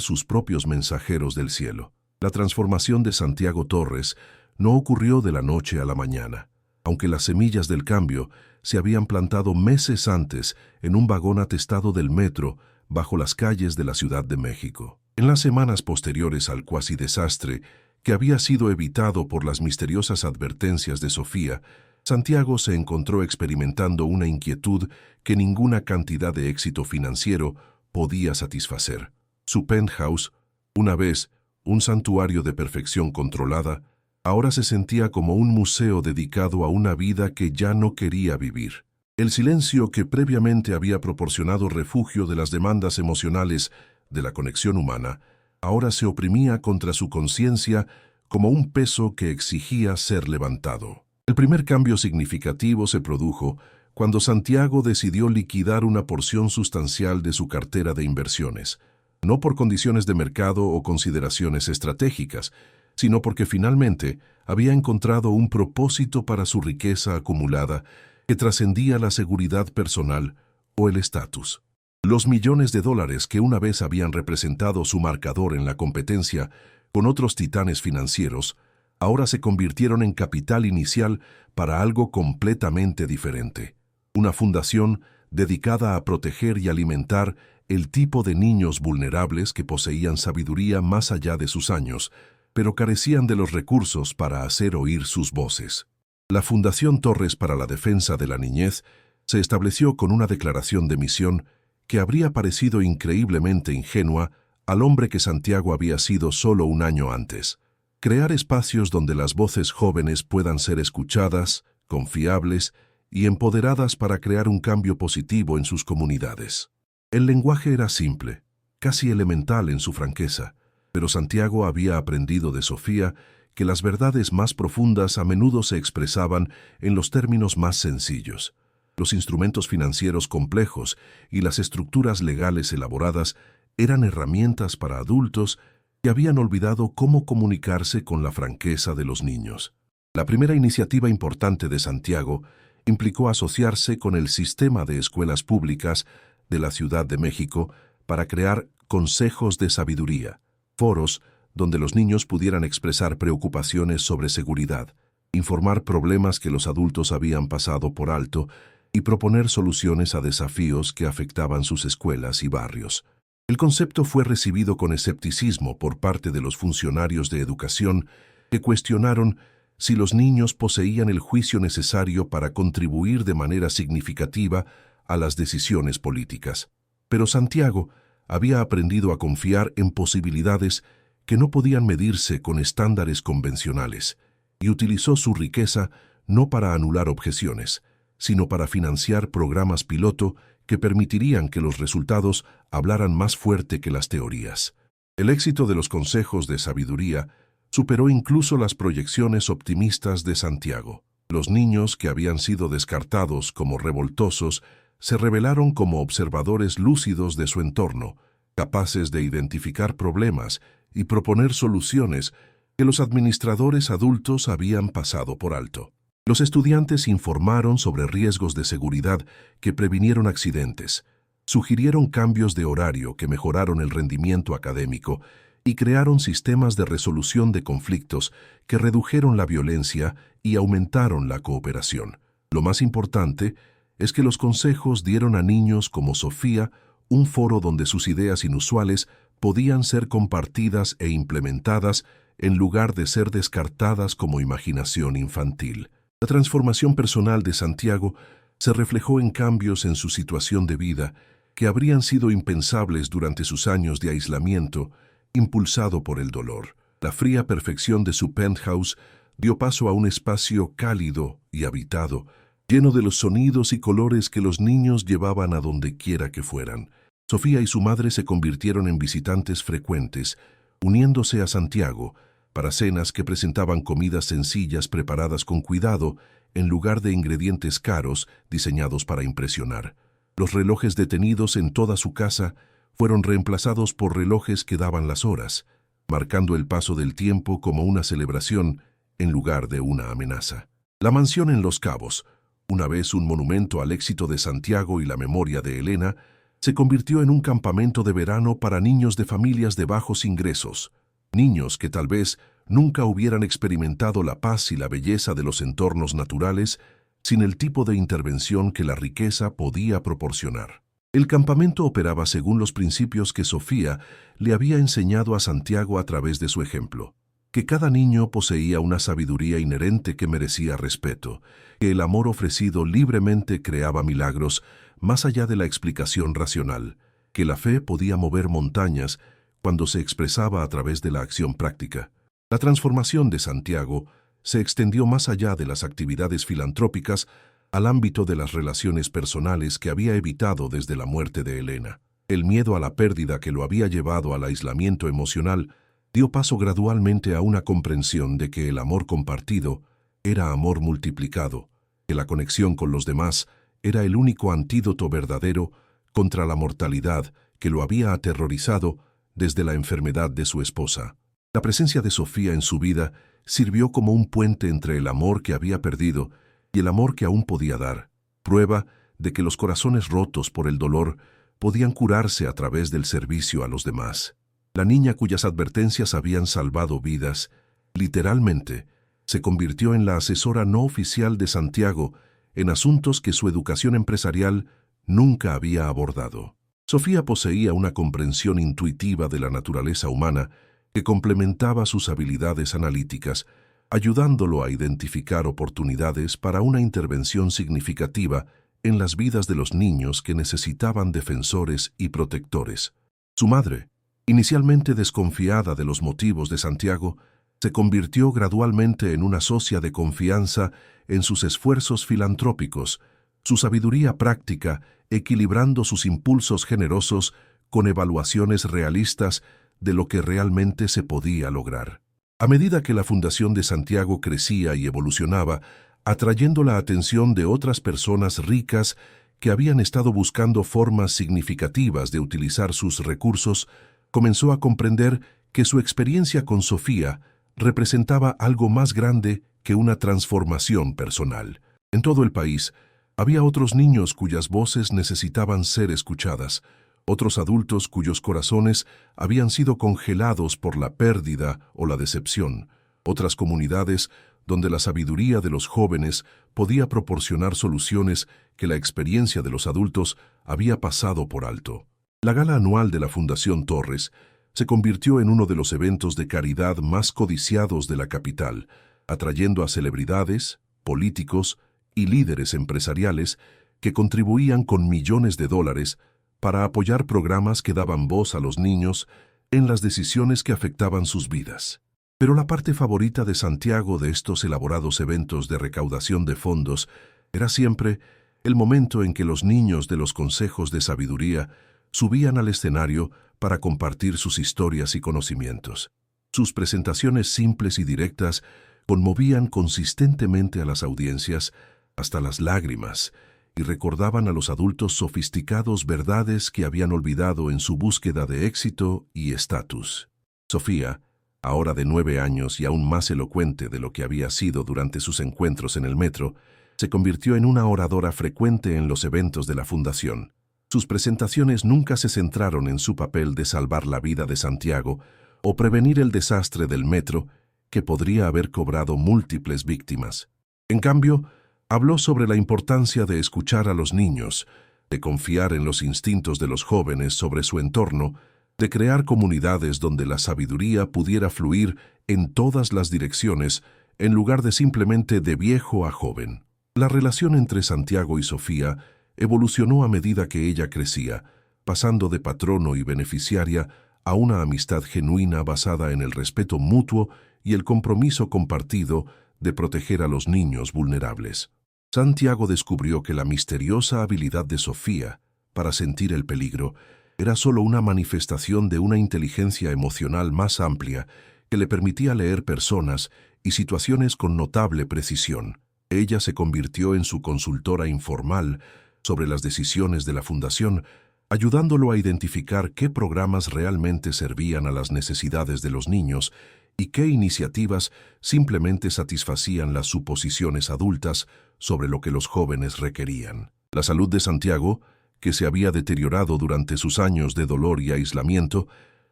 sus propios mensajeros del cielo. La transformación de Santiago Torres no ocurrió de la noche a la mañana. aunque las semillas del cambio se habían plantado meses antes en un vagón atestado del metro bajo las calles de la Ciudad de México. En las semanas posteriores al cuasi desastre, que había sido evitado por las misteriosas advertencias de Sofía, Santiago se encontró experimentando una inquietud que ninguna cantidad de éxito financiero podía satisfacer. Su penthouse, una vez un santuario de perfección controlada, ahora se sentía como un museo dedicado a una vida que ya no quería vivir. El silencio que previamente había proporcionado refugio de las demandas emocionales de la conexión humana, ahora se oprimía contra su conciencia como un peso que exigía ser levantado. El primer cambio significativo se produjo cuando Santiago decidió liquidar una porción sustancial de su cartera de inversiones, no por condiciones de mercado o consideraciones estratégicas, sino porque finalmente había encontrado un propósito para su riqueza acumulada que trascendía la seguridad personal o el estatus. Los millones de dólares que una vez habían representado su marcador en la competencia con otros titanes financieros, ahora se convirtieron en capital inicial para algo completamente diferente. Una fundación dedicada a proteger y alimentar el tipo de niños vulnerables que poseían sabiduría más allá de sus años, pero carecían de los recursos para hacer oír sus voces. La Fundación Torres para la Defensa de la Niñez se estableció con una declaración de misión que habría parecido increíblemente ingenua al hombre que Santiago había sido solo un año antes: crear espacios donde las voces jóvenes puedan ser escuchadas, confiables y empoderadas para crear un cambio positivo en sus comunidades. El lenguaje era simple, casi elemental en su franqueza, pero Santiago había aprendido de Sofía que las verdades más profundas a menudo se expresaban en los términos más sencillos. Los instrumentos financieros complejos y las estructuras legales elaboradas eran herramientas para adultos que habían olvidado cómo comunicarse con la franqueza de los niños. La primera iniciativa importante de Santiago implicó asociarse con el sistema de escuelas públicas de la Ciudad de México para crear consejos de sabiduría, foros donde los niños pudieran expresar preocupaciones sobre seguridad, informar problemas que los adultos habían pasado por alto y proponer soluciones a desafíos que afectaban sus escuelas y barrios. El concepto fue recibido con escepticismo por parte de los funcionarios de educación que cuestionaron si los niños poseían el juicio necesario para contribuir de manera significativa a las decisiones políticas. Pero Santiago había aprendido a confiar en posibilidades que no podían medirse con estándares convencionales, y utilizó su riqueza no para anular objeciones, sino para financiar programas piloto que permitirían que los resultados hablaran más fuerte que las teorías. El éxito de los consejos de sabiduría superó incluso las proyecciones optimistas de Santiago. Los niños que habían sido descartados como revoltosos se revelaron como observadores lúcidos de su entorno, capaces de identificar problemas y proponer soluciones que los administradores adultos habían pasado por alto. Los estudiantes informaron sobre riesgos de seguridad que previnieron accidentes, sugirieron cambios de horario que mejoraron el rendimiento académico y crearon sistemas de resolución de conflictos que redujeron la violencia y aumentaron la cooperación. Lo más importante es que los consejos dieron a niños como Sofía un foro donde sus ideas inusuales podían ser compartidas e implementadas en lugar de ser descartadas como imaginación infantil. La transformación personal de Santiago se reflejó en cambios en su situación de vida que habrían sido impensables durante sus años de aislamiento, impulsado por el dolor. La fría perfección de su penthouse dio paso a un espacio cálido y habitado, lleno de los sonidos y colores que los niños llevaban a donde quiera que fueran. Sofía y su madre se convirtieron en visitantes frecuentes, uniéndose a Santiago para cenas que presentaban comidas sencillas preparadas con cuidado en lugar de ingredientes caros diseñados para impresionar. Los relojes detenidos en toda su casa fueron reemplazados por relojes que daban las horas, marcando el paso del tiempo como una celebración en lugar de una amenaza. La mansión en Los Cabos, una vez un monumento al éxito de Santiago y la memoria de Elena, se convirtió en un campamento de verano para niños de familias de bajos ingresos, niños que tal vez nunca hubieran experimentado la paz y la belleza de los entornos naturales sin el tipo de intervención que la riqueza podía proporcionar. El campamento operaba según los principios que Sofía le había enseñado a Santiago a través de su ejemplo, que cada niño poseía una sabiduría inherente que merecía respeto, que el amor ofrecido libremente creaba milagros más allá de la explicación racional, que la fe podía mover montañas cuando se expresaba a través de la acción práctica. La transformación de Santiago se extendió más allá de las actividades filantrópicas al ámbito de las relaciones personales que había evitado desde la muerte de Elena. El miedo a la pérdida que lo había llevado al aislamiento emocional dio paso gradualmente a una comprensión de que el amor compartido era amor multiplicado, que la conexión con los demás era el único antídoto verdadero contra la mortalidad que lo había aterrorizado desde la enfermedad de su esposa. La presencia de Sofía en su vida sirvió como un puente entre el amor que había perdido y el amor que aún podía dar, prueba de que los corazones rotos por el dolor podían curarse a través del servicio a los demás. La niña cuyas advertencias habían salvado vidas, literalmente, se convirtió en la asesora no oficial de Santiago en asuntos que su educación empresarial nunca había abordado. Sofía poseía una comprensión intuitiva de la naturaleza humana que complementaba sus habilidades analíticas, ayudándolo a identificar oportunidades para una intervención significativa en las vidas de los niños que necesitaban defensores y protectores. Su madre, inicialmente desconfiada de los motivos de Santiago, se convirtió gradualmente en una socia de confianza en sus esfuerzos filantrópicos, su sabiduría práctica equilibrando sus impulsos generosos con evaluaciones realistas de lo que realmente se podía lograr. A medida que la Fundación de Santiago crecía y evolucionaba, atrayendo la atención de otras personas ricas que habían estado buscando formas significativas de utilizar sus recursos, comenzó a comprender que su experiencia con Sofía representaba algo más grande que una transformación personal. En todo el país, había otros niños cuyas voces necesitaban ser escuchadas, otros adultos cuyos corazones habían sido congelados por la pérdida o la decepción, otras comunidades donde la sabiduría de los jóvenes podía proporcionar soluciones que la experiencia de los adultos había pasado por alto. La gala anual de la Fundación Torres se convirtió en uno de los eventos de caridad más codiciados de la capital, atrayendo a celebridades, políticos y líderes empresariales que contribuían con millones de dólares para apoyar programas que daban voz a los niños en las decisiones que afectaban sus vidas. Pero la parte favorita de Santiago de estos elaborados eventos de recaudación de fondos era siempre el momento en que los niños de los consejos de sabiduría subían al escenario para compartir sus historias y conocimientos. Sus presentaciones simples y directas conmovían consistentemente a las audiencias hasta las lágrimas y recordaban a los adultos sofisticados verdades que habían olvidado en su búsqueda de éxito y estatus. Sofía, ahora de 9 años y aún más elocuente de lo que había sido durante sus encuentros en el metro, se convirtió en una oradora frecuente en los eventos de la Fundación. Sus presentaciones nunca se centraron en su papel de salvar la vida de Santiago o prevenir el desastre del metro que podría haber cobrado múltiples víctimas. En cambio, habló sobre la importancia de escuchar a los niños, de confiar en los instintos de los jóvenes sobre su entorno, de crear comunidades donde la sabiduría pudiera fluir en todas las direcciones en lugar de simplemente de viejo a joven. La relación entre Santiago y Sofía evolucionó a medida que ella crecía, pasando de patrono y beneficiaria a una amistad genuina basada en el respeto mutuo y el compromiso compartido de proteger a los niños vulnerables. Santiago descubrió que la misteriosa habilidad de Sofía para sentir el peligro era solo una manifestación de una inteligencia emocional más amplia que le permitía leer personas y situaciones con notable precisión. Ella se convirtió en su consultora informal sobre las decisiones de la Fundación, ayudándolo a identificar qué programas realmente servían a las necesidades de los niños y qué iniciativas simplemente satisfacían las suposiciones adultas sobre lo que los jóvenes requerían. La salud de Santiago, que se había deteriorado durante sus años de dolor y aislamiento,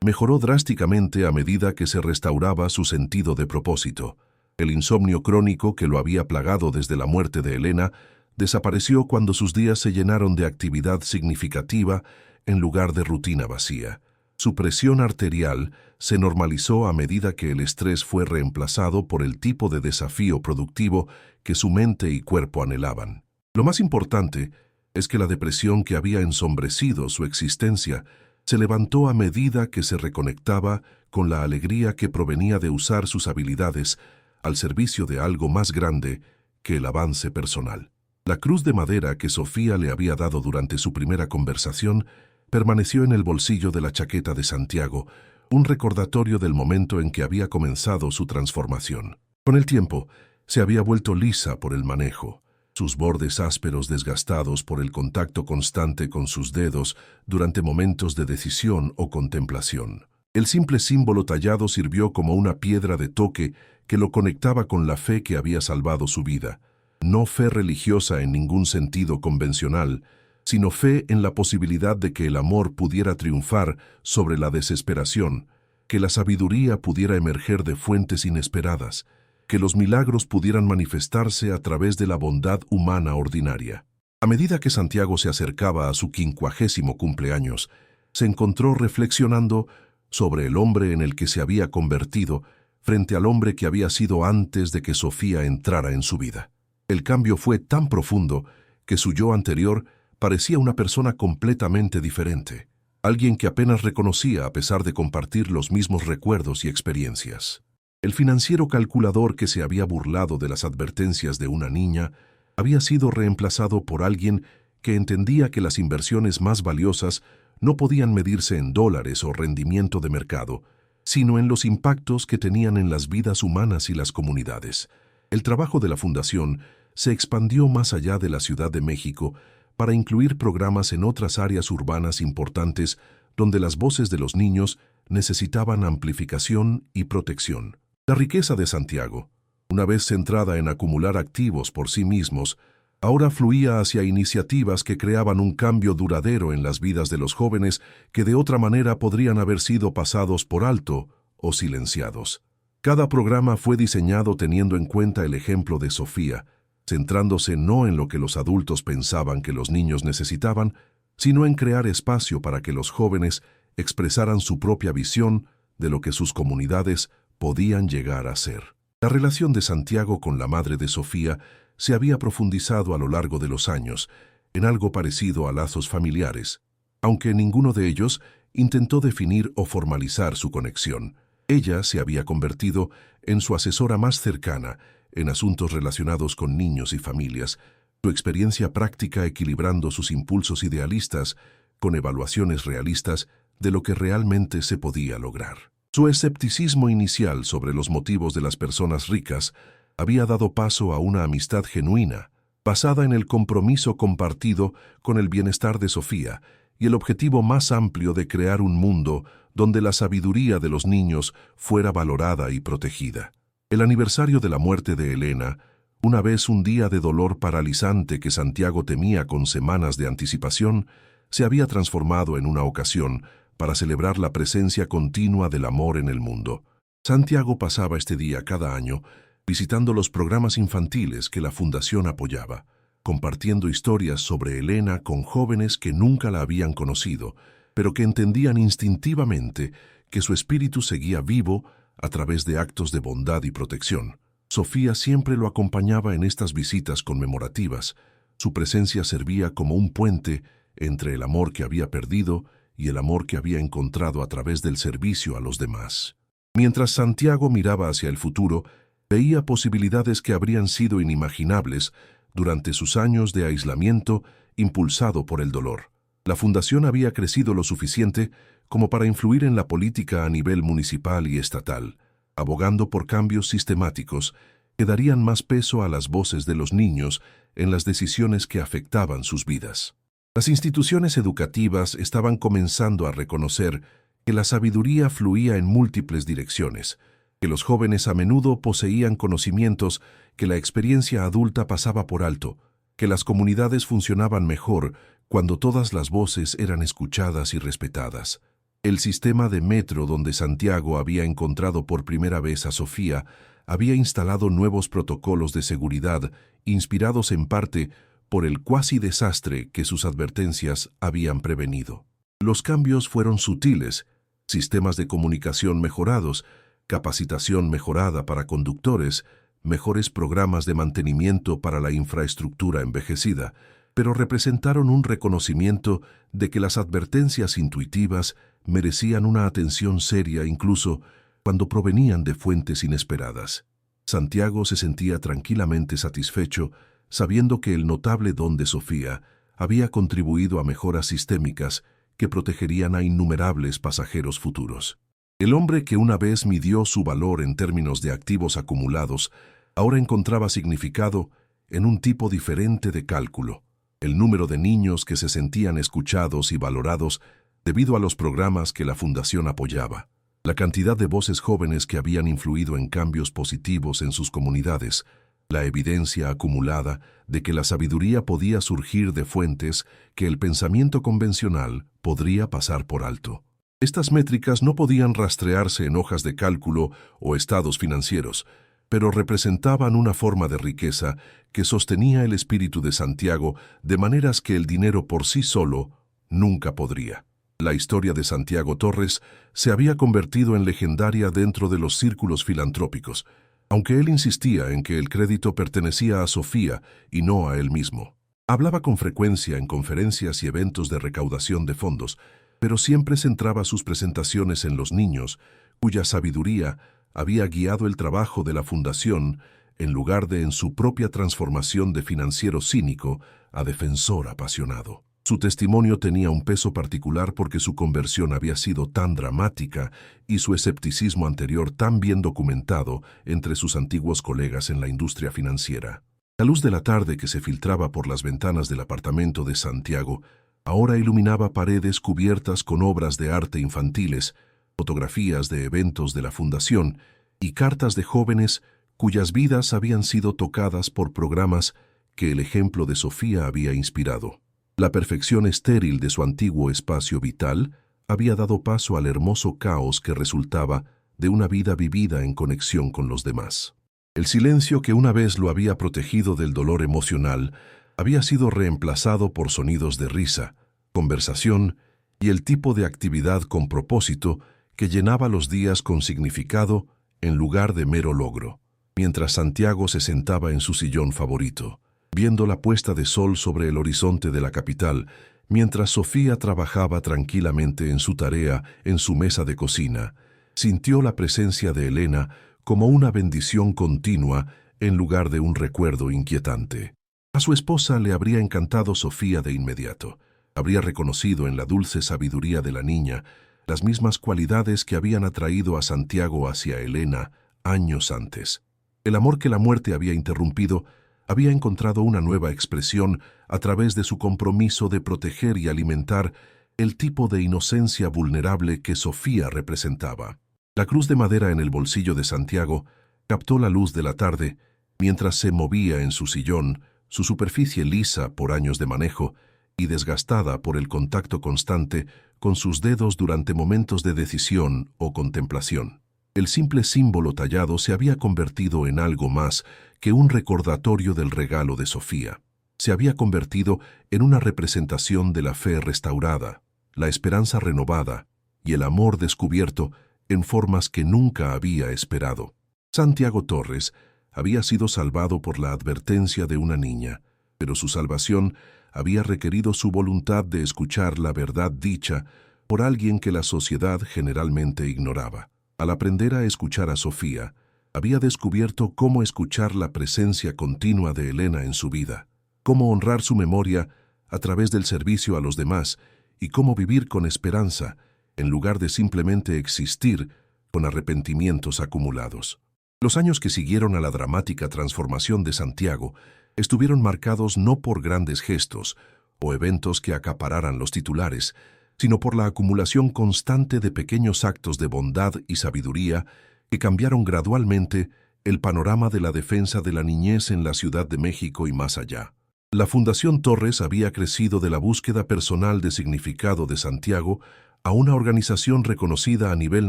mejoró drásticamente a medida que se restauraba su sentido de propósito. El insomnio crónico que lo había plagado desde la muerte de Elena desapareció cuando sus días se llenaron de actividad significativa en lugar de rutina vacía. Su presión arterial se normalizó a medida que el estrés fue reemplazado por el tipo de desafío productivo que su mente y cuerpo anhelaban. Lo más importante es que la depresión que había ensombrecido su existencia se levantó a medida que se reconectaba con la alegría que provenía de usar sus habilidades al servicio de algo más grande que el avance personal. La cruz de madera que Sofía le había dado durante su primera conversación permaneció en el bolsillo de la chaqueta de Santiago, un recordatorio del momento en que había comenzado su transformación. Con el tiempo, se había vuelto lisa por el manejo, sus bordes ásperos desgastados por el contacto constante con sus dedos durante momentos de decisión o contemplación. El simple símbolo tallado sirvió como una piedra de toque que lo conectaba con la fe que había salvado su vida. No fe religiosa en ningún sentido convencional, sino fe en la posibilidad de que el amor pudiera triunfar sobre la desesperación, que la sabiduría pudiera emerger de fuentes inesperadas, que los milagros pudieran manifestarse a través de la bondad humana ordinaria. A medida que Santiago se acercaba a su 50º cumpleaños, se encontró reflexionando sobre el hombre en el que se había convertido frente al hombre que había sido antes de que Sofía entrara en su vida. El cambio fue tan profundo que su yo anterior parecía una persona completamente diferente, alguien que apenas reconocía a pesar de compartir los mismos recuerdos y experiencias. El financiero calculador que se había burlado de las advertencias de una niña había sido reemplazado por alguien que entendía que las inversiones más valiosas no podían medirse en dólares o rendimiento de mercado, sino en los impactos que tenían en las vidas humanas y las comunidades. El trabajo de la Fundación se expandió más allá de la Ciudad de México para incluir programas en otras áreas urbanas importantes donde las voces de los niños necesitaban amplificación y protección. La riqueza de Santiago, una vez centrada en acumular activos por sí mismos, ahora fluía hacia iniciativas que creaban un cambio duradero en las vidas de los jóvenes que de otra manera podrían haber sido pasados por alto o silenciados. Cada programa fue diseñado teniendo en cuenta el ejemplo de Sofía, centrándose no en lo que los adultos pensaban que los niños necesitaban, sino en crear espacio para que los jóvenes expresaran su propia visión de lo que sus comunidades podían llegar a ser. La relación de Santiago con la madre de Sofía se había profundizado a lo largo de los años, en algo parecido a lazos familiares, aunque ninguno de ellos intentó definir o formalizar su conexión. Ella se había convertido en su asesora más cercana en asuntos relacionados con niños y familias, su experiencia práctica equilibrando sus impulsos idealistas con evaluaciones realistas de lo que realmente se podía lograr. Su escepticismo inicial sobre los motivos de las personas ricas había dado paso a una amistad genuina, basada en el compromiso compartido con el bienestar de Sofía y el objetivo más amplio de crear un mundo donde la sabiduría de los niños fuera valorada y protegida. El aniversario de la muerte de Elena, una vez un día de dolor paralizante que Santiago temía con semanas de anticipación, se había transformado en una ocasión para celebrar la presencia continua del amor en el mundo. Santiago pasaba este día cada año visitando los programas infantiles que la Fundación apoyaba, compartiendo historias sobre Elena con jóvenes que nunca la habían conocido, pero que entendían instintivamente que su espíritu seguía vivo a través de actos de bondad y protección. Sofía siempre lo acompañaba en estas visitas conmemorativas. Su presencia servía como un puente entre el amor que había perdido y el amor que había encontrado a través del servicio a los demás. Mientras Santiago miraba hacia el futuro, veía posibilidades que habrían sido inimaginables durante sus años de aislamiento impulsado por el dolor. La Fundación había crecido lo suficiente como para influir en la política a nivel municipal y estatal, abogando por cambios sistemáticos que darían más peso a las voces de los niños en las decisiones que afectaban sus vidas. Las instituciones educativas estaban comenzando a reconocer que la sabiduría fluía en múltiples direcciones, que los jóvenes a menudo poseían conocimientos que la experiencia adulta pasaba por alto, que las comunidades funcionaban mejor cuando todas las voces eran escuchadas y respetadas. El sistema de metro donde Santiago había encontrado por primera vez a Sofía había instalado nuevos protocolos de seguridad, inspirados en parte por el cuasi desastre que sus advertencias habían prevenido. Los cambios fueron sutiles: sistemas de comunicación mejorados, capacitación mejorada para conductores, mejores programas de mantenimiento para la infraestructura envejecida, pero representaron un reconocimiento de que las advertencias intuitivas merecían una atención seria incluso cuando provenían de fuentes inesperadas. Santiago se sentía tranquilamente satisfecho, sabiendo que el notable don de Sofía había contribuido a mejoras sistémicas que protegerían a innumerables pasajeros futuros. El hombre que una vez midió su valor en términos de activos acumulados, ahora encontraba significado en un tipo diferente de cálculo: el número de niños que se sentían escuchados y valorados debido a los programas que la Fundación apoyaba, la cantidad de voces jóvenes que habían influido en cambios positivos en sus comunidades, la evidencia acumulada de que la sabiduría podía surgir de fuentes que el pensamiento convencional podría pasar por alto. Estas métricas no podían rastrearse en hojas de cálculo o estados financieros, pero representaban una forma de riqueza que sostenía el espíritu de Santiago de maneras que el dinero por sí solo nunca podría. La historia de Santiago Torres se había convertido en legendaria dentro de los círculos filantrópicos, aunque él insistía en que el crédito pertenecía a Sofía y no a él mismo. Hablaba con frecuencia en conferencias y eventos de recaudación de fondos, pero siempre centraba sus presentaciones en los niños, cuya sabiduría había guiado el trabajo de la Fundación, en lugar de en su propia transformación de financiero cínico a defensor apasionado. Su testimonio tenía un peso particular porque su conversión había sido tan dramática y su escepticismo anterior tan bien documentado entre sus antiguos colegas en la industria financiera. La luz de la tarde que se filtraba por las ventanas del apartamento de Santiago ahora iluminaba paredes cubiertas con obras de arte infantiles, fotografías de eventos de la Fundación y cartas de jóvenes cuyas vidas habían sido tocadas por programas que el ejemplo de Sofía había inspirado. La perfección estéril de su antiguo espacio vital había dado paso al hermoso caos que resultaba de una vida vivida en conexión con los demás. El silencio que una vez lo había protegido del dolor emocional había sido reemplazado por sonidos de risa, conversación y el tipo de actividad con propósito que llenaba los días con significado en lugar de mero logro. Mientras Santiago se sentaba en su sillón favorito, viendo la puesta de sol sobre el horizonte de la capital, mientras Sofía trabajaba tranquilamente en su tarea en su mesa de cocina, sintió la presencia de Elena como una bendición continua en lugar de un recuerdo inquietante. A su esposa le habría encantado Sofía de inmediato. Habría reconocido en la dulce sabiduría de la niña las mismas cualidades que habían atraído a Santiago hacia Elena años antes. El amor que la muerte había interrumpido había encontrado una nueva expresión a través de su compromiso de proteger y alimentar el tipo de inocencia vulnerable que Sofía representaba. La cruz de madera en el bolsillo de Santiago captó la luz de la tarde mientras se movía en su sillón, su superficie lisa por años de manejo y desgastada por el contacto constante con sus dedos durante momentos de decisión o contemplación. El simple símbolo tallado se había convertido en algo más que un recordatorio del regalo de Sofía. Se había convertido en una representación de la fe restaurada, la esperanza renovada y el amor descubierto en formas que nunca había esperado. Santiago Torres había sido salvado por la advertencia de una niña, pero su salvación había requerido su voluntad de escuchar la verdad dicha por alguien que la sociedad generalmente ignoraba. Al aprender a escuchar a Sofía, había descubierto cómo escuchar la presencia continua de Elena en su vida, cómo honrar su memoria a través del servicio a los demás y cómo vivir con esperanza en lugar de simplemente existir con arrepentimientos acumulados. Los años que siguieron a la dramática transformación de Santiago estuvieron marcados no por grandes gestos o eventos que acapararan los titulares, sino por la acumulación constante de pequeños actos de bondad y sabiduría que cambiaron gradualmente el panorama de la defensa de la niñez en la Ciudad de México y más allá. La Fundación Torres había crecido de la búsqueda personal de significado de Santiago a una organización reconocida a nivel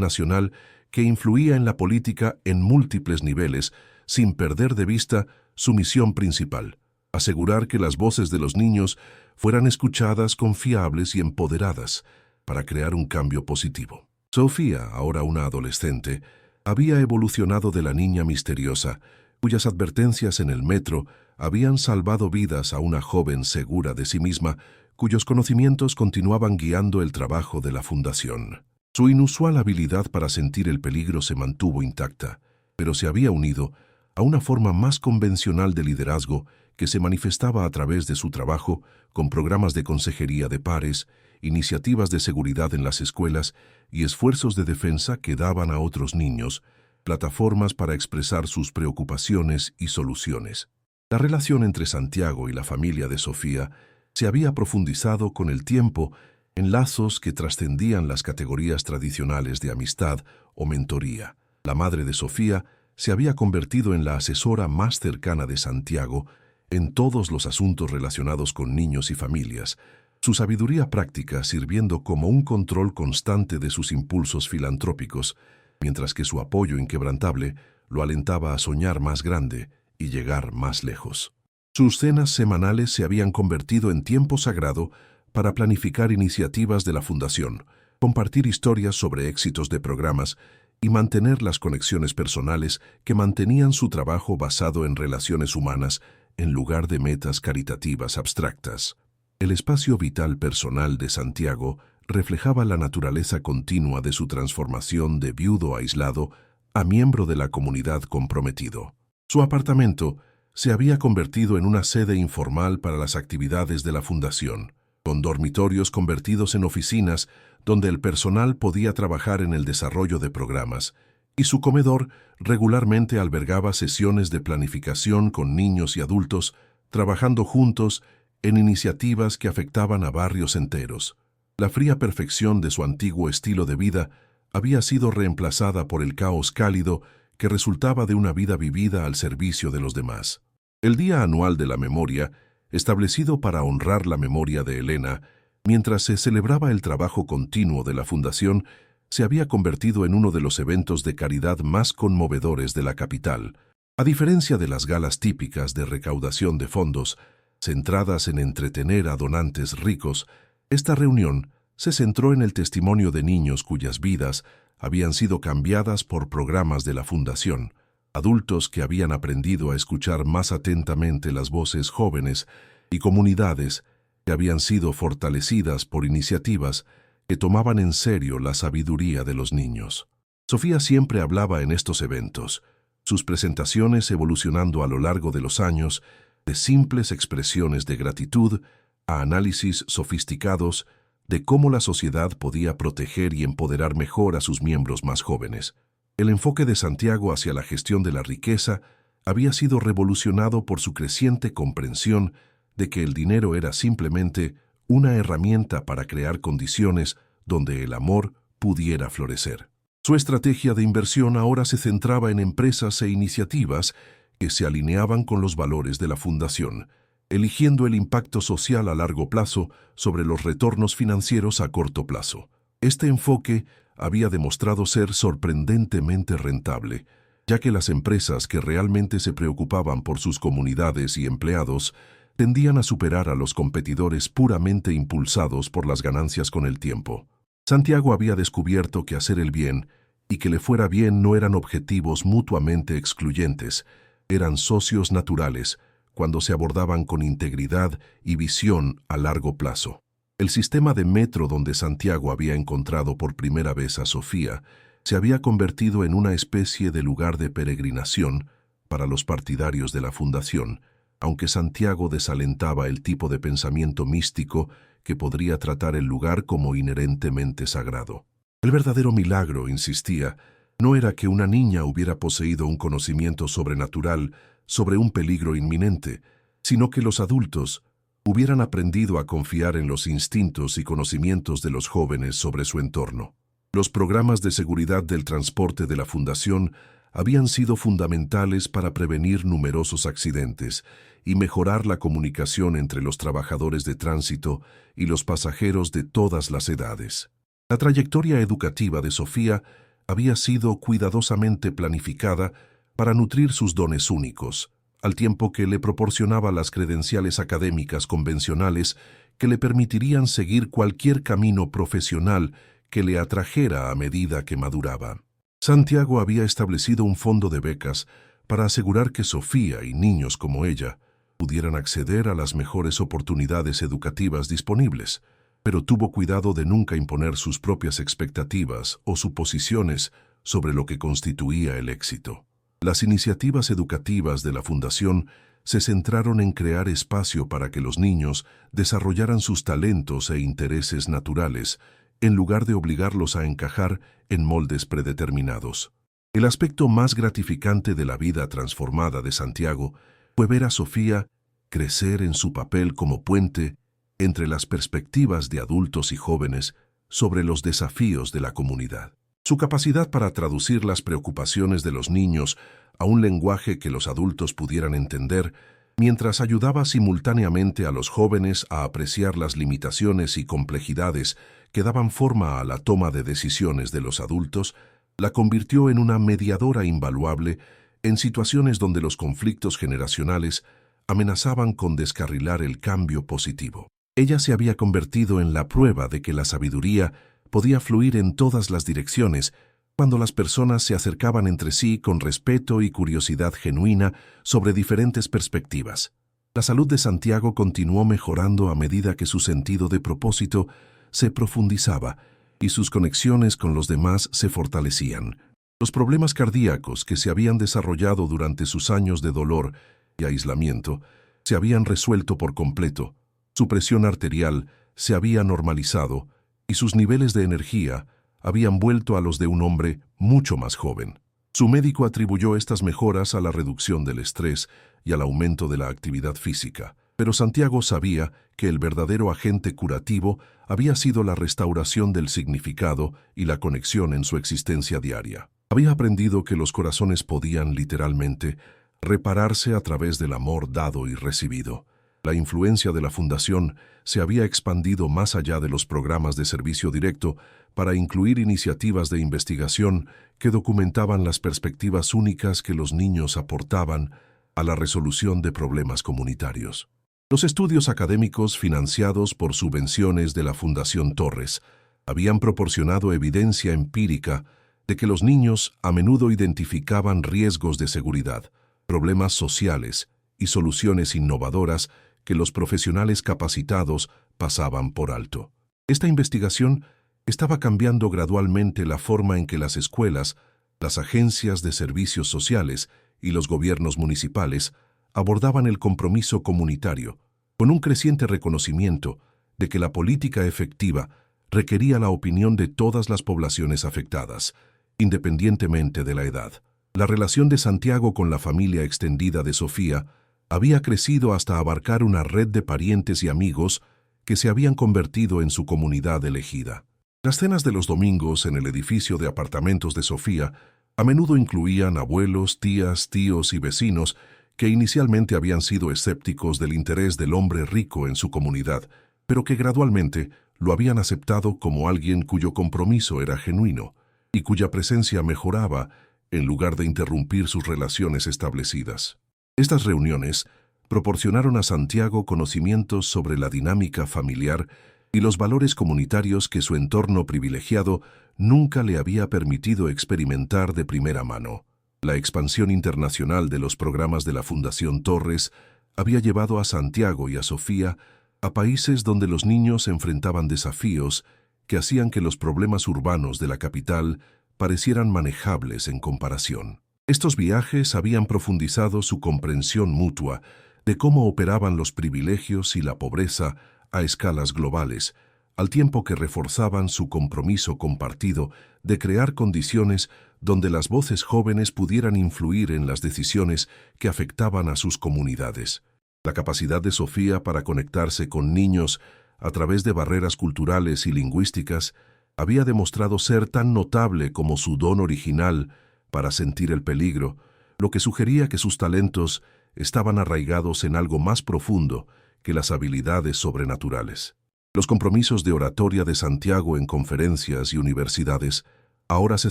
nacional que influía en la política en múltiples niveles, sin perder de vista su misión principal: asegurar que las voces de los niños fueran escuchadas, confiables y empoderadas para crear un cambio positivo. Sofía, ahora una adolescente, había evolucionado de la niña misteriosa, cuyas advertencias en el metro habían salvado vidas, a una joven segura de sí misma, cuyos conocimientos continuaban guiando el trabajo de la fundación. Su inusual habilidad para sentir el peligro se mantuvo intacta, pero se había unido a una forma más convencional de liderazgo que se manifestaba a través de su trabajo con programas de consejería de pares, iniciativas de seguridad en las escuelas y esfuerzos de defensa que daban a otros niños plataformas para expresar sus preocupaciones y soluciones. La relación entre Santiago y la familia de Sofía se había profundizado con el tiempo en lazos que trascendían las categorías tradicionales de amistad o mentoría. La madre de Sofía se había convertido en la asesora más cercana de Santiago en todos los asuntos relacionados con niños y familias, su sabiduría práctica sirviendo como un control constante de sus impulsos filantrópicos, mientras que su apoyo inquebrantable lo alentaba a soñar más grande y llegar más lejos. Sus cenas semanales se habían convertido en tiempo sagrado para planificar iniciativas de la fundación, compartir historias sobre éxitos de programas y mantener las conexiones personales que mantenían su trabajo basado en relaciones humanas en lugar de metas caritativas abstractas. El espacio vital personal de Santiago reflejaba la naturaleza continua de su transformación de viudo aislado a miembro de la comunidad comprometido. Su apartamento se había convertido en una sede informal para las actividades de la fundación, con dormitorios convertidos en oficinas donde el personal podía trabajar en el desarrollo de programas, y su comedor regularmente albergaba sesiones de planificación con niños y adultos, trabajando juntos en iniciativas que afectaban a barrios enteros. La fría perfección de su antiguo estilo de vida había sido reemplazada por el caos cálido que resultaba de una vida vivida al servicio de los demás. El Día Anual de la Memoria, establecido para honrar la memoria de Elena, mientras se celebraba el trabajo continuo de la Fundación, se había convertido en uno de los eventos de caridad más conmovedores de la capital. A diferencia de las galas típicas de recaudación de fondos, centradas en entretener a donantes ricos, esta reunión se centró en el testimonio de niños cuyas vidas habían sido cambiadas por programas de la Fundación, adultos que habían aprendido a escuchar más atentamente las voces jóvenes y comunidades que habían sido fortalecidas por iniciativas que tomaban en serio la sabiduría de los niños. Sofía siempre hablaba en estos eventos, sus presentaciones evolucionando a lo largo de los años, de simples expresiones de gratitud a análisis sofisticados de cómo la sociedad podía proteger y empoderar mejor a sus miembros más jóvenes. El enfoque de Santiago hacia la gestión de la riqueza había sido revolucionado por su creciente comprensión de que el dinero era simplemente una herramienta para crear condiciones donde el amor pudiera florecer. Su estrategia de inversión ahora se centraba en empresas e iniciativas que se alineaban con los valores de la Fundación, eligiendo el impacto social a largo plazo sobre los retornos financieros a corto plazo. Este enfoque había demostrado ser sorprendentemente rentable, ya que las empresas que realmente se preocupaban por sus comunidades y empleados tendían a superar a los competidores puramente impulsados por las ganancias con el tiempo. Santiago había descubierto que hacer el bien y que le fuera bien no eran objetivos mutuamente excluyentes, eran socios naturales cuando se abordaban con integridad y visión a largo plazo. El sistema de metro donde Santiago había encontrado por primera vez a Sofía se había convertido en una especie de lugar de peregrinación para los partidarios de la Fundación, aunque Santiago desalentaba el tipo de pensamiento místico que podría tratar el lugar como inherentemente sagrado. El verdadero milagro, insistía, no era que una niña hubiera poseído un conocimiento sobrenatural sobre un peligro inminente, sino que los adultos hubieran aprendido a confiar en los instintos y conocimientos de los jóvenes sobre su entorno. Los programas de seguridad del transporte de la Fundación habían sido fundamentales para prevenir numerosos accidentes y mejorar la comunicación entre los trabajadores de tránsito y los pasajeros de todas las edades. La trayectoria educativa de Sofía había sido cuidadosamente planificada para nutrir sus dones únicos, al tiempo que le proporcionaba las credenciales académicas convencionales que le permitirían seguir cualquier camino profesional que le atrajera a medida que maduraba. Santiago había establecido un fondo de becas para asegurar que Sofía y niños como ella pudieran acceder a las mejores oportunidades educativas disponibles, pero tuvo cuidado de nunca imponer sus propias expectativas o suposiciones sobre lo que constituía el éxito. Las iniciativas educativas de la Fundación se centraron en crear espacio para que los niños desarrollaran sus talentos e intereses naturales, en lugar de obligarlos a encajar en moldes predeterminados. El aspecto más gratificante de la vida transformada de Santiago fue ver a Sofía crecer en su papel como puente entre las perspectivas de adultos y jóvenes sobre los desafíos de la comunidad. Su capacidad para traducir las preocupaciones de los niños a un lenguaje que los adultos pudieran entender, mientras ayudaba simultáneamente a los jóvenes a apreciar las limitaciones y complejidades que daban forma a la toma de decisiones de los adultos, la convirtió en una mediadora invaluable en situaciones donde los conflictos generacionales amenazaban con descarrilar el cambio positivo. Ella se había convertido en la prueba de que la sabiduría podía fluir en todas las direcciones cuando las personas se acercaban entre sí con respeto y curiosidad genuina sobre diferentes perspectivas. La salud de Santiago continuó mejorando a medida que su sentido de propósito se profundizaba y sus conexiones con los demás se fortalecían. Los problemas cardíacos que se habían desarrollado durante sus años de dolor y aislamiento se habían resuelto por completo. Su presión arterial se había normalizado y sus niveles de energía habían vuelto a los de un hombre mucho más joven. Su médico atribuyó estas mejoras a la reducción del estrés y al aumento de la actividad física, pero Santiago sabía que el verdadero agente curativo había sido la restauración del significado y la conexión en su existencia diaria. Había aprendido que los corazones podían, literalmente, repararse a través del amor dado y recibido. La influencia de la Fundación se había expandido más allá de los programas de servicio directo para incluir iniciativas de investigación que documentaban las perspectivas únicas que los niños aportaban a la resolución de problemas comunitarios. Los estudios académicos financiados por subvenciones de la Fundación Torres habían proporcionado evidencia empírica de que los niños a menudo identificaban riesgos de seguridad, problemas sociales y soluciones innovadoras que los profesionales capacitados pasaban por alto. Esta investigación estaba cambiando gradualmente la forma en que las escuelas, las agencias de servicios sociales y los gobiernos municipales abordaban el compromiso comunitario, con un creciente reconocimiento de que la política efectiva requería la opinión de todas las poblaciones afectadas, independientemente de la edad. La relación de Santiago con la familia extendida de Sofía había crecido hasta abarcar una red de parientes y amigos que se habían convertido en su comunidad elegida. Las cenas de los domingos en el edificio de apartamentos de Sofía a menudo incluían abuelos, tías, tíos y vecinos que inicialmente habían sido escépticos del interés del hombre rico en su comunidad, pero que gradualmente lo habían aceptado como alguien cuyo compromiso era genuino y cuya presencia mejoraba en lugar de interrumpir sus relaciones establecidas. Estas reuniones proporcionaron a Santiago conocimientos sobre la dinámica familiar y los valores comunitarios que su entorno privilegiado nunca le había permitido experimentar de primera mano. La expansión internacional de los programas de la Fundación Torres había llevado a Santiago y a Sofía a países donde los niños enfrentaban desafíos que hacían que los problemas urbanos de la capital parecieran manejables en comparación. Estos viajes habían profundizado su comprensión mutua de cómo operaban los privilegios y la pobreza a escalas globales, al tiempo que reforzaban su compromiso compartido de crear condiciones donde las voces jóvenes pudieran influir en las decisiones que afectaban a sus comunidades. La capacidad de Sofía para conectarse con niños a través de barreras culturales y lingüísticas había demostrado ser tan notable como su don original para sentir el peligro, lo que sugería que sus talentos estaban arraigados en algo más profundo que las habilidades sobrenaturales. Los compromisos de oratoria de Santiago en conferencias y universidades ahora se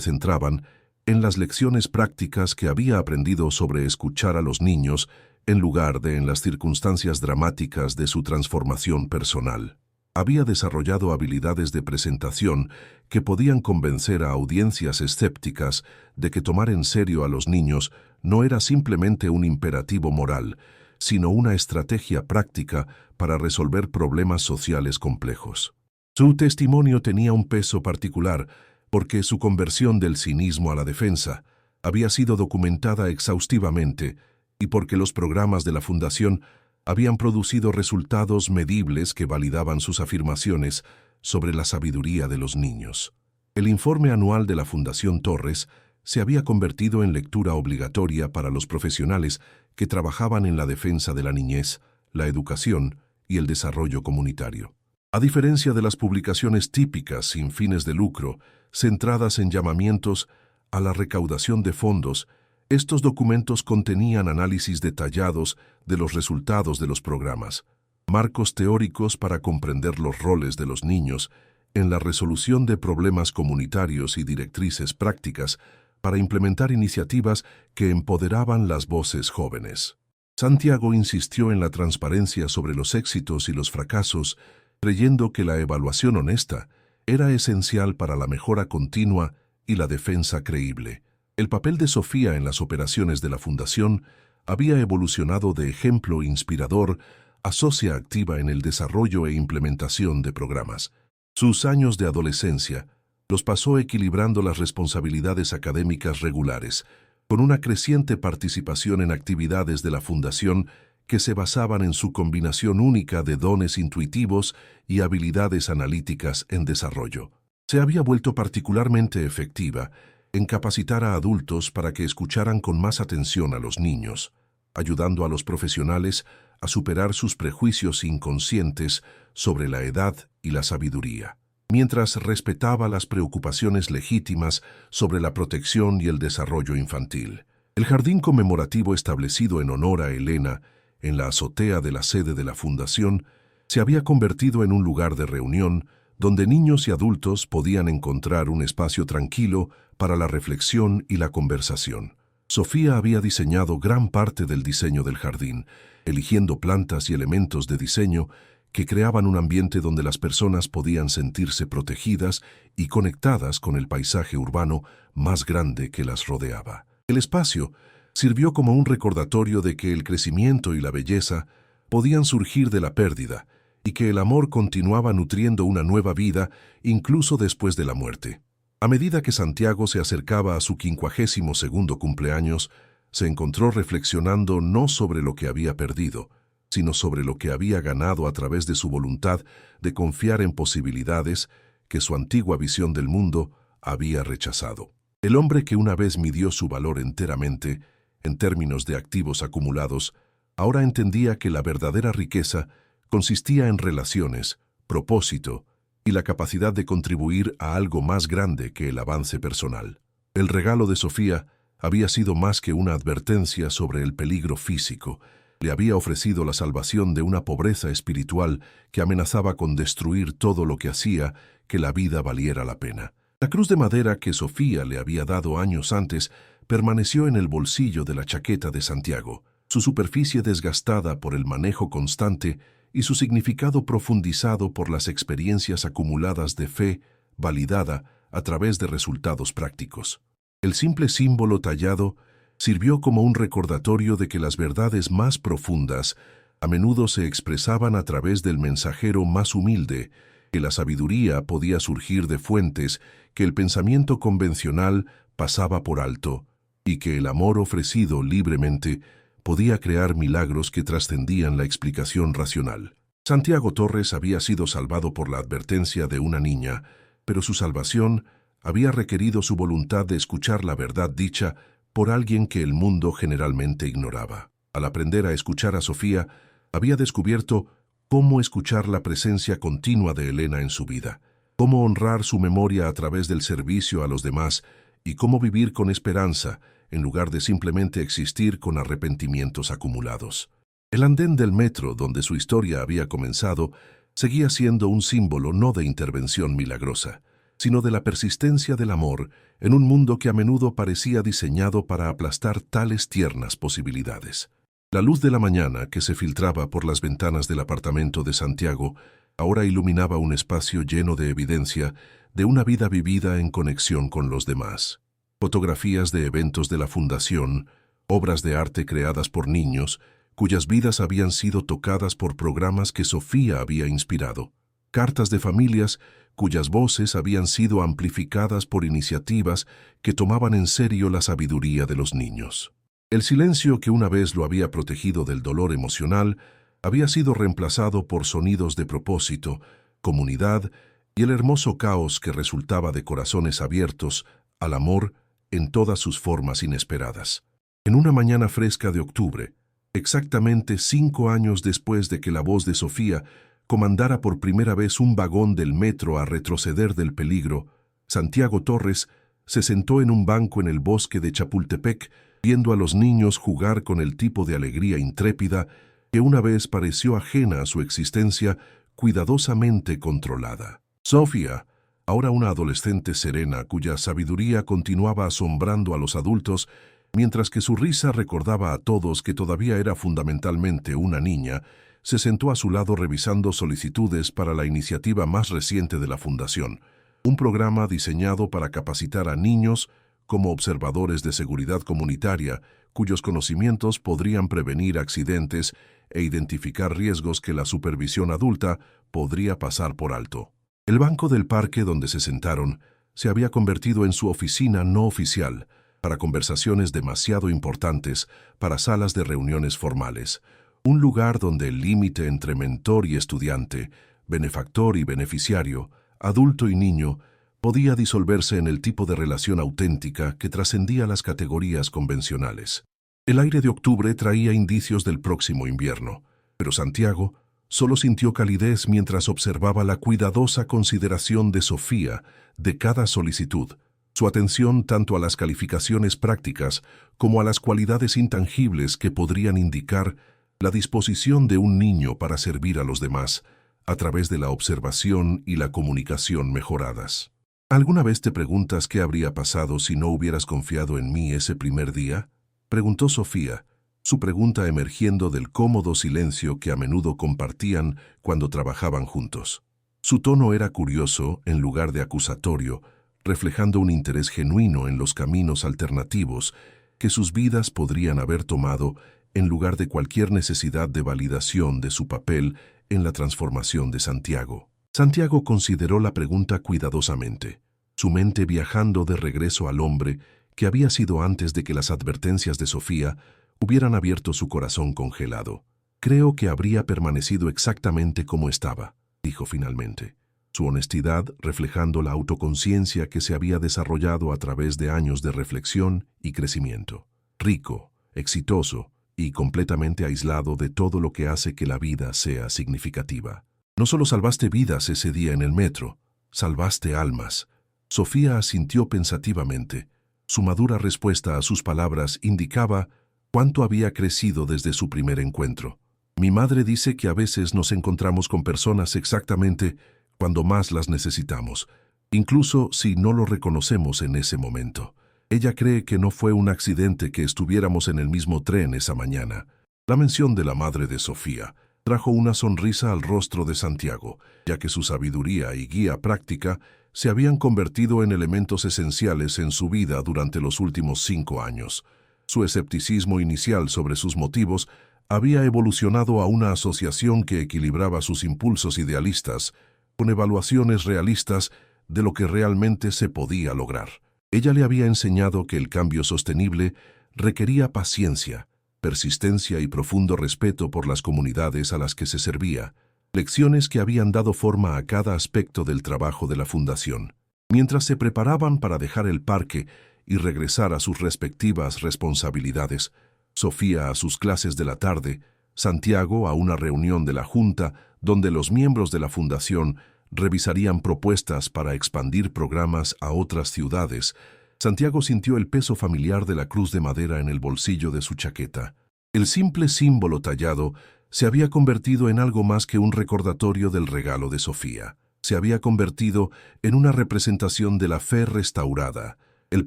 centraban en las lecciones prácticas que había aprendido sobre escuchar a los niños en lugar de en las circunstancias dramáticas de su transformación personal. Había desarrollado habilidades de presentación que podían convencer a audiencias escépticas de que tomar en serio a los niños no era simplemente un imperativo moral, sino una estrategia práctica para resolver problemas sociales complejos. Su testimonio tenía un peso particular porque su conversión del cinismo a la defensa había sido documentada exhaustivamente y porque los programas de la Fundación habían producido resultados medibles que validaban sus afirmaciones sobre la sabiduría de los niños. El informe anual de la Fundación Torres se había convertido en lectura obligatoria para los profesionales que trabajaban en la defensa de la niñez, la educación y el desarrollo comunitario. A diferencia de las publicaciones típicas sin fines de lucro, centradas en llamamientos a la recaudación de fondos, estos documentos contenían análisis detallados de los resultados de los programas, marcos teóricos para comprender los roles de los niños en la resolución de problemas comunitarios y directrices prácticas para implementar iniciativas que empoderaban las voces jóvenes. Santiago insistió en la transparencia sobre los éxitos y los fracasos, creyendo que la evaluación honesta era esencial para la mejora continua y la defensa creíble. El papel de Sofía en las operaciones de la Fundación había evolucionado de ejemplo inspirador a socia activa en el desarrollo e implementación de programas. Sus años de adolescencia los pasó equilibrando las responsabilidades académicas regulares, con una creciente participación en actividades de la Fundación que se basaban en su combinación única de dones intuitivos y habilidades analíticas en desarrollo. Se había vuelto particularmente efectiva en capacitar a adultos para que escucharan con más atención a los niños, ayudando a los profesionales a superar sus prejuicios inconscientes sobre la edad y la sabiduría, mientras respetaba las preocupaciones legítimas sobre la protección y el desarrollo infantil. El jardín conmemorativo establecido en honor a Elena, en la azotea de la sede de la Fundación, se había convertido en un lugar de reunión donde niños y adultos podían encontrar un espacio tranquilo para la reflexión y la conversación. Sofía había diseñado gran parte del diseño del jardín, eligiendo plantas y elementos de diseño que creaban un ambiente donde las personas podían sentirse protegidas y conectadas con el paisaje urbano más grande que las rodeaba. El espacio sirvió como un recordatorio de que el crecimiento y la belleza podían surgir de la pérdida y que el amor continuaba nutriendo una nueva vida incluso después de la muerte. A medida que Santiago se acercaba a su 52º cumpleaños, se encontró reflexionando no sobre lo que había perdido, sino sobre lo que había ganado a través de su voluntad de confiar en posibilidades que su antigua visión del mundo había rechazado. El hombre que una vez midió su valor enteramente, en términos de activos acumulados, ahora entendía que la verdadera riqueza consistía en relaciones, propósito y la capacidad de contribuir a algo más grande que el avance personal. El regalo de Sofía había sido más que una advertencia sobre el peligro físico. Le había ofrecido la salvación de una pobreza espiritual que amenazaba con destruir todo lo que hacía que la vida valiera la pena. La cruz de madera que Sofía le había dado años antes permaneció en el bolsillo de la chaqueta de Santiago, su superficie desgastada por el manejo constante y su significado profundizado por las experiencias acumuladas de fe validada a través de resultados prácticos. El simple símbolo tallado sirvió como un recordatorio de que las verdades más profundas a menudo se expresaban a través del mensajero más humilde, que la sabiduría podía surgir de fuentes que el pensamiento convencional pasaba por alto y que el amor ofrecido libremente podía crear milagros que trascendían la explicación racional. Santiago Torres había sido salvado por la advertencia de una niña, pero su salvación había requerido su voluntad de escuchar la verdad dicha por alguien que el mundo generalmente ignoraba. Al aprender a escuchar a Sofía, había descubierto cómo escuchar la presencia continua de Elena en su vida, cómo honrar su memoria a través del servicio a los demás y cómo vivir con esperanza en lugar de simplemente existir con arrepentimientos acumulados. El andén del metro, donde su historia había comenzado, seguía siendo un símbolo no de intervención milagrosa, sino de la persistencia del amor en un mundo que a menudo parecía diseñado para aplastar tales tiernas posibilidades. La luz de la mañana que se filtraba por las ventanas del apartamento de Santiago ahora iluminaba un espacio lleno de evidencia de una vida vivida en conexión con los demás. Fotografías de eventos de la fundación, obras de arte creadas por niños, cuyas vidas habían sido tocadas por programas que Sofía había inspirado, cartas de familias cuyas voces habían sido amplificadas por iniciativas que tomaban en serio la sabiduría de los niños. El silencio que una vez lo había protegido del dolor emocional había sido reemplazado por sonidos de propósito, comunidad y el hermoso caos que resultaba de corazones abiertos al amor en todas sus formas inesperadas. En una mañana fresca de octubre, exactamente 5 años después de que la voz de Sofía comandara por primera vez un vagón del metro a retroceder del peligro, Santiago Torres se sentó en un banco en el bosque de Chapultepec, viendo a los niños jugar con el tipo de alegría intrépida que una vez pareció ajena a su existencia, cuidadosamente controlada. Sofía, ahora una adolescente serena cuya sabiduría continuaba asombrando a los adultos, mientras que su risa recordaba a todos que todavía era fundamentalmente una niña, se sentó a su lado revisando solicitudes para la iniciativa más reciente de la Fundación, un programa diseñado para capacitar a niños como observadores de seguridad comunitaria, cuyos conocimientos podrían prevenir accidentes e identificar riesgos que la supervisión adulta podría pasar por alto. El banco del parque donde se sentaron se había convertido en su oficina no oficial, para conversaciones demasiado importantes, para salas de reuniones formales, un lugar donde el límite entre mentor y estudiante, benefactor y beneficiario, adulto y niño, podía disolverse en el tipo de relación auténtica que trascendía las categorías convencionales. El aire de octubre traía indicios del próximo invierno, pero Santiago solo sintió calidez mientras observaba la cuidadosa consideración de Sofía de cada solicitud, su atención tanto a las calificaciones prácticas como a las cualidades intangibles que podrían indicar la disposición de un niño para servir a los demás a través de la observación y la comunicación mejoradas. ¿Alguna vez te preguntas qué habría pasado si no hubieras confiado en mí ese primer día? Preguntó Sofía, su pregunta emergiendo del cómodo silencio que a menudo compartían cuando trabajaban juntos. Su tono era curioso en lugar de acusatorio, reflejando un interés genuino en los caminos alternativos que sus vidas podrían haber tomado en lugar de cualquier necesidad de validación de su papel en la transformación de Santiago. Santiago consideró la pregunta cuidadosamente, su mente viajando de regreso al hombre que había sido antes de que las advertencias de Sofía hubieran abierto su corazón congelado. Creo que habría permanecido exactamente como estaba, dijo finalmente, su honestidad reflejando la autoconciencia que se había desarrollado a través de años de reflexión y crecimiento. Rico, exitoso y completamente aislado de todo lo que hace que la vida sea significativa. No solo salvaste vidas ese día en el metro, salvaste almas. Sofía asintió pensativamente. Su madura respuesta a sus palabras indicaba cuánto había crecido desde su primer encuentro. Mi madre dice que a veces nos encontramos con personas exactamente cuando más las necesitamos, incluso si no lo reconocemos en ese momento. Ella cree que no fue un accidente que estuviéramos en el mismo tren esa mañana. La mención de la madre de Sofía trajo una sonrisa al rostro de Santiago, ya que su sabiduría y guía práctica se habían convertido en elementos esenciales en su vida durante los últimos 5 años. Su escepticismo inicial sobre sus motivos había evolucionado a una asociación que equilibraba sus impulsos idealistas con evaluaciones realistas de lo que realmente se podía lograr. Ella le había enseñado que el cambio sostenible requería paciencia, persistencia y profundo respeto por las comunidades a las que se servía, lecciones que habían dado forma a cada aspecto del trabajo de la Fundación. Mientras se preparaban para dejar el parque y regresar a sus respectivas responsabilidades, Sofía a sus clases de la tarde, Santiago a una reunión de la Junta donde los miembros de la Fundación revisarían propuestas para expandir programas a otras ciudades, Santiago sintió el peso familiar de la cruz de madera en el bolsillo de su chaqueta. El simple símbolo tallado se había convertido en algo más que un recordatorio del regalo de Sofía. Se había convertido en una representación de la fe restaurada, el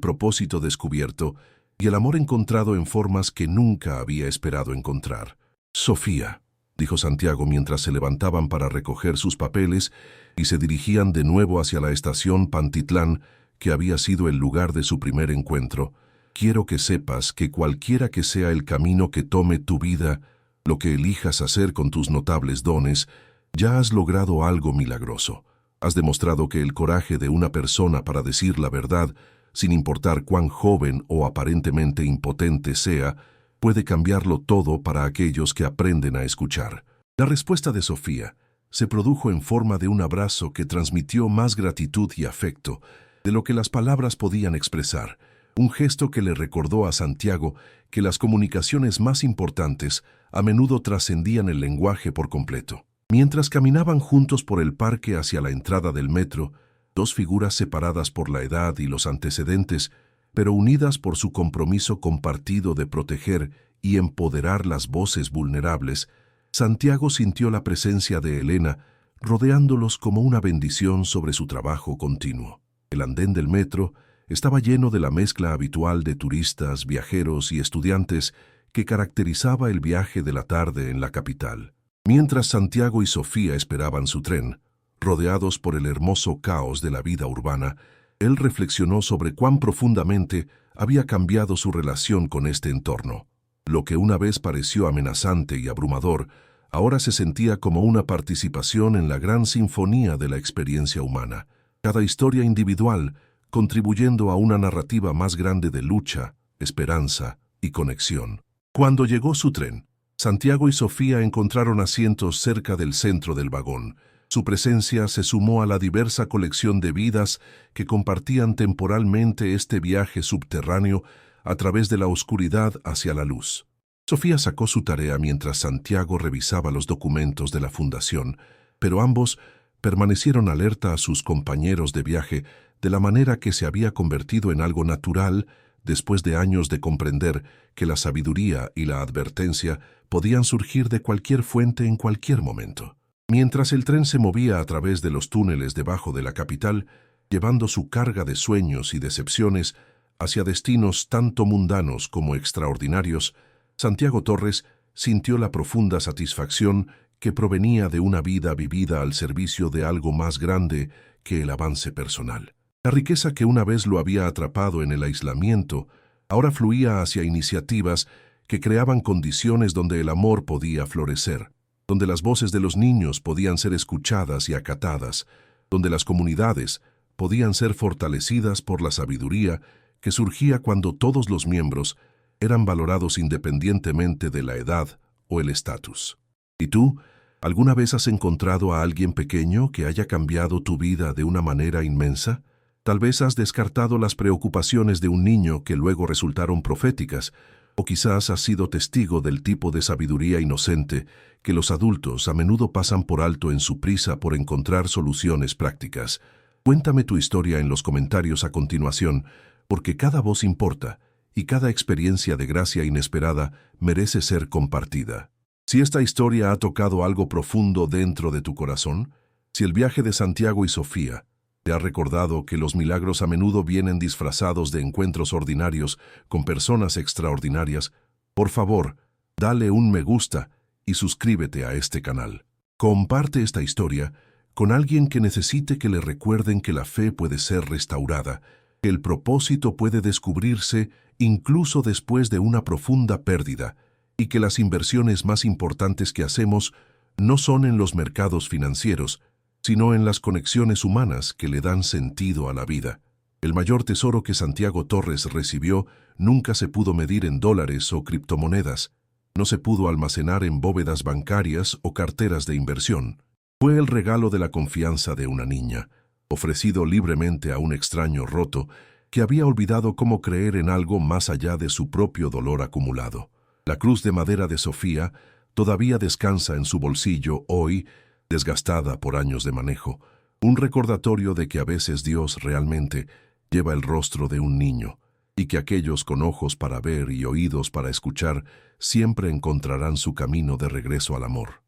propósito descubierto y el amor encontrado en formas que nunca había esperado encontrar. «Sofía», dijo Santiago mientras se levantaban para recoger sus papeles y se dirigían de nuevo hacia la estación Pantitlán, que había sido el lugar de su primer encuentro. «Quiero que sepas que cualquiera que sea el camino que tome tu vida, lo que elijas hacer con tus notables dones, ya has logrado algo milagroso. Has demostrado que el coraje de una persona para decir la verdad, sin importar cuán joven o aparentemente impotente sea, puede cambiarlo todo para aquellos que aprenden a escuchar». La respuesta de Sofía se produjo en forma de un abrazo que transmitió más gratitud y afecto de lo que las palabras podían expresar, un gesto que le recordó a Santiago que las comunicaciones más importantes a menudo trascendían el lenguaje por completo. Mientras caminaban juntos por el parque hacia la entrada del metro, dos figuras separadas por la edad y los antecedentes, pero unidas por su compromiso compartido de proteger y empoderar las voces vulnerables, Santiago sintió la presencia de Elena rodeándolos como una bendición sobre su trabajo continuo. El andén del metro estaba lleno de la mezcla habitual de turistas, viajeros y estudiantes que caracterizaba el viaje de la tarde en la capital. Mientras Santiago y Sofía esperaban su tren, rodeados por el hermoso caos de la vida urbana, él reflexionó sobre cuán profundamente había cambiado su relación con este entorno. Lo que una vez pareció amenazante y abrumador, ahora se sentía como una participación en la gran sinfonía de la experiencia humana. Cada historia individual contribuyendo a una narrativa más grande de lucha, esperanza y conexión. Cuando llegó su tren, Santiago y Sofía encontraron asientos cerca del centro del vagón. Su presencia se sumó a la diversa colección de vidas que compartían temporalmente este viaje subterráneo a través de la oscuridad hacia la luz. Sofía sacó su tarea mientras Santiago revisaba los documentos de la fundación, pero ambos permanecieron alerta a sus compañeros de viaje de la manera que se había convertido en algo natural después de años de comprender que la sabiduría y la advertencia podían surgir de cualquier fuente en cualquier momento. Mientras el tren se movía a través de los túneles debajo de la capital, llevando su carga de sueños y decepciones hacia destinos tanto mundanos como extraordinarios, Santiago Torres sintió la profunda satisfacción que provenía de una vida vivida al servicio de algo más grande que el avance personal. La riqueza que una vez lo había atrapado en el aislamiento ahora fluía hacia iniciativas que creaban condiciones donde el amor podía florecer, donde las voces de los niños podían ser escuchadas y acatadas, donde las comunidades podían ser fortalecidas por la sabiduría que surgía cuando todos los miembros eran valorados independientemente de la edad o el estatus. ¿Y tú, alguna vez has encontrado a alguien pequeño que haya cambiado tu vida de una manera inmensa? Tal vez has descartado las preocupaciones de un niño que luego resultaron proféticas, o quizás has sido testigo del tipo de sabiduría inocente que los adultos a menudo pasan por alto en su prisa por encontrar soluciones prácticas. Cuéntame tu historia en los comentarios a continuación, porque cada voz importa y cada experiencia de gracia inesperada merece ser compartida. Si esta historia ha tocado algo profundo dentro de tu corazón, si el viaje de Santiago y Sofía te ha recordado que los milagros a menudo vienen disfrazados de encuentros ordinarios con personas extraordinarias, por favor, dale un me gusta y suscríbete a este canal. Comparte esta historia con alguien que necesite que le recuerden que la fe puede ser restaurada, que el propósito puede descubrirse incluso después de una profunda pérdida, y que las inversiones más importantes que hacemos no son en los mercados financieros, sino en las conexiones humanas que le dan sentido a la vida. El mayor tesoro que Santiago Torres recibió nunca se pudo medir en dólares o criptomonedas, no se pudo almacenar en bóvedas bancarias o carteras de inversión. Fue el regalo de la confianza de una niña, ofrecido libremente a un extraño roto que había olvidado cómo creer en algo más allá de su propio dolor acumulado. La cruz de madera de Sofía todavía descansa en su bolsillo hoy, desgastada por años de manejo, un recordatorio de que a veces Dios realmente lleva el rostro de un niño, y que aquellos con ojos para ver y oídos para escuchar siempre encontrarán su camino de regreso al amor.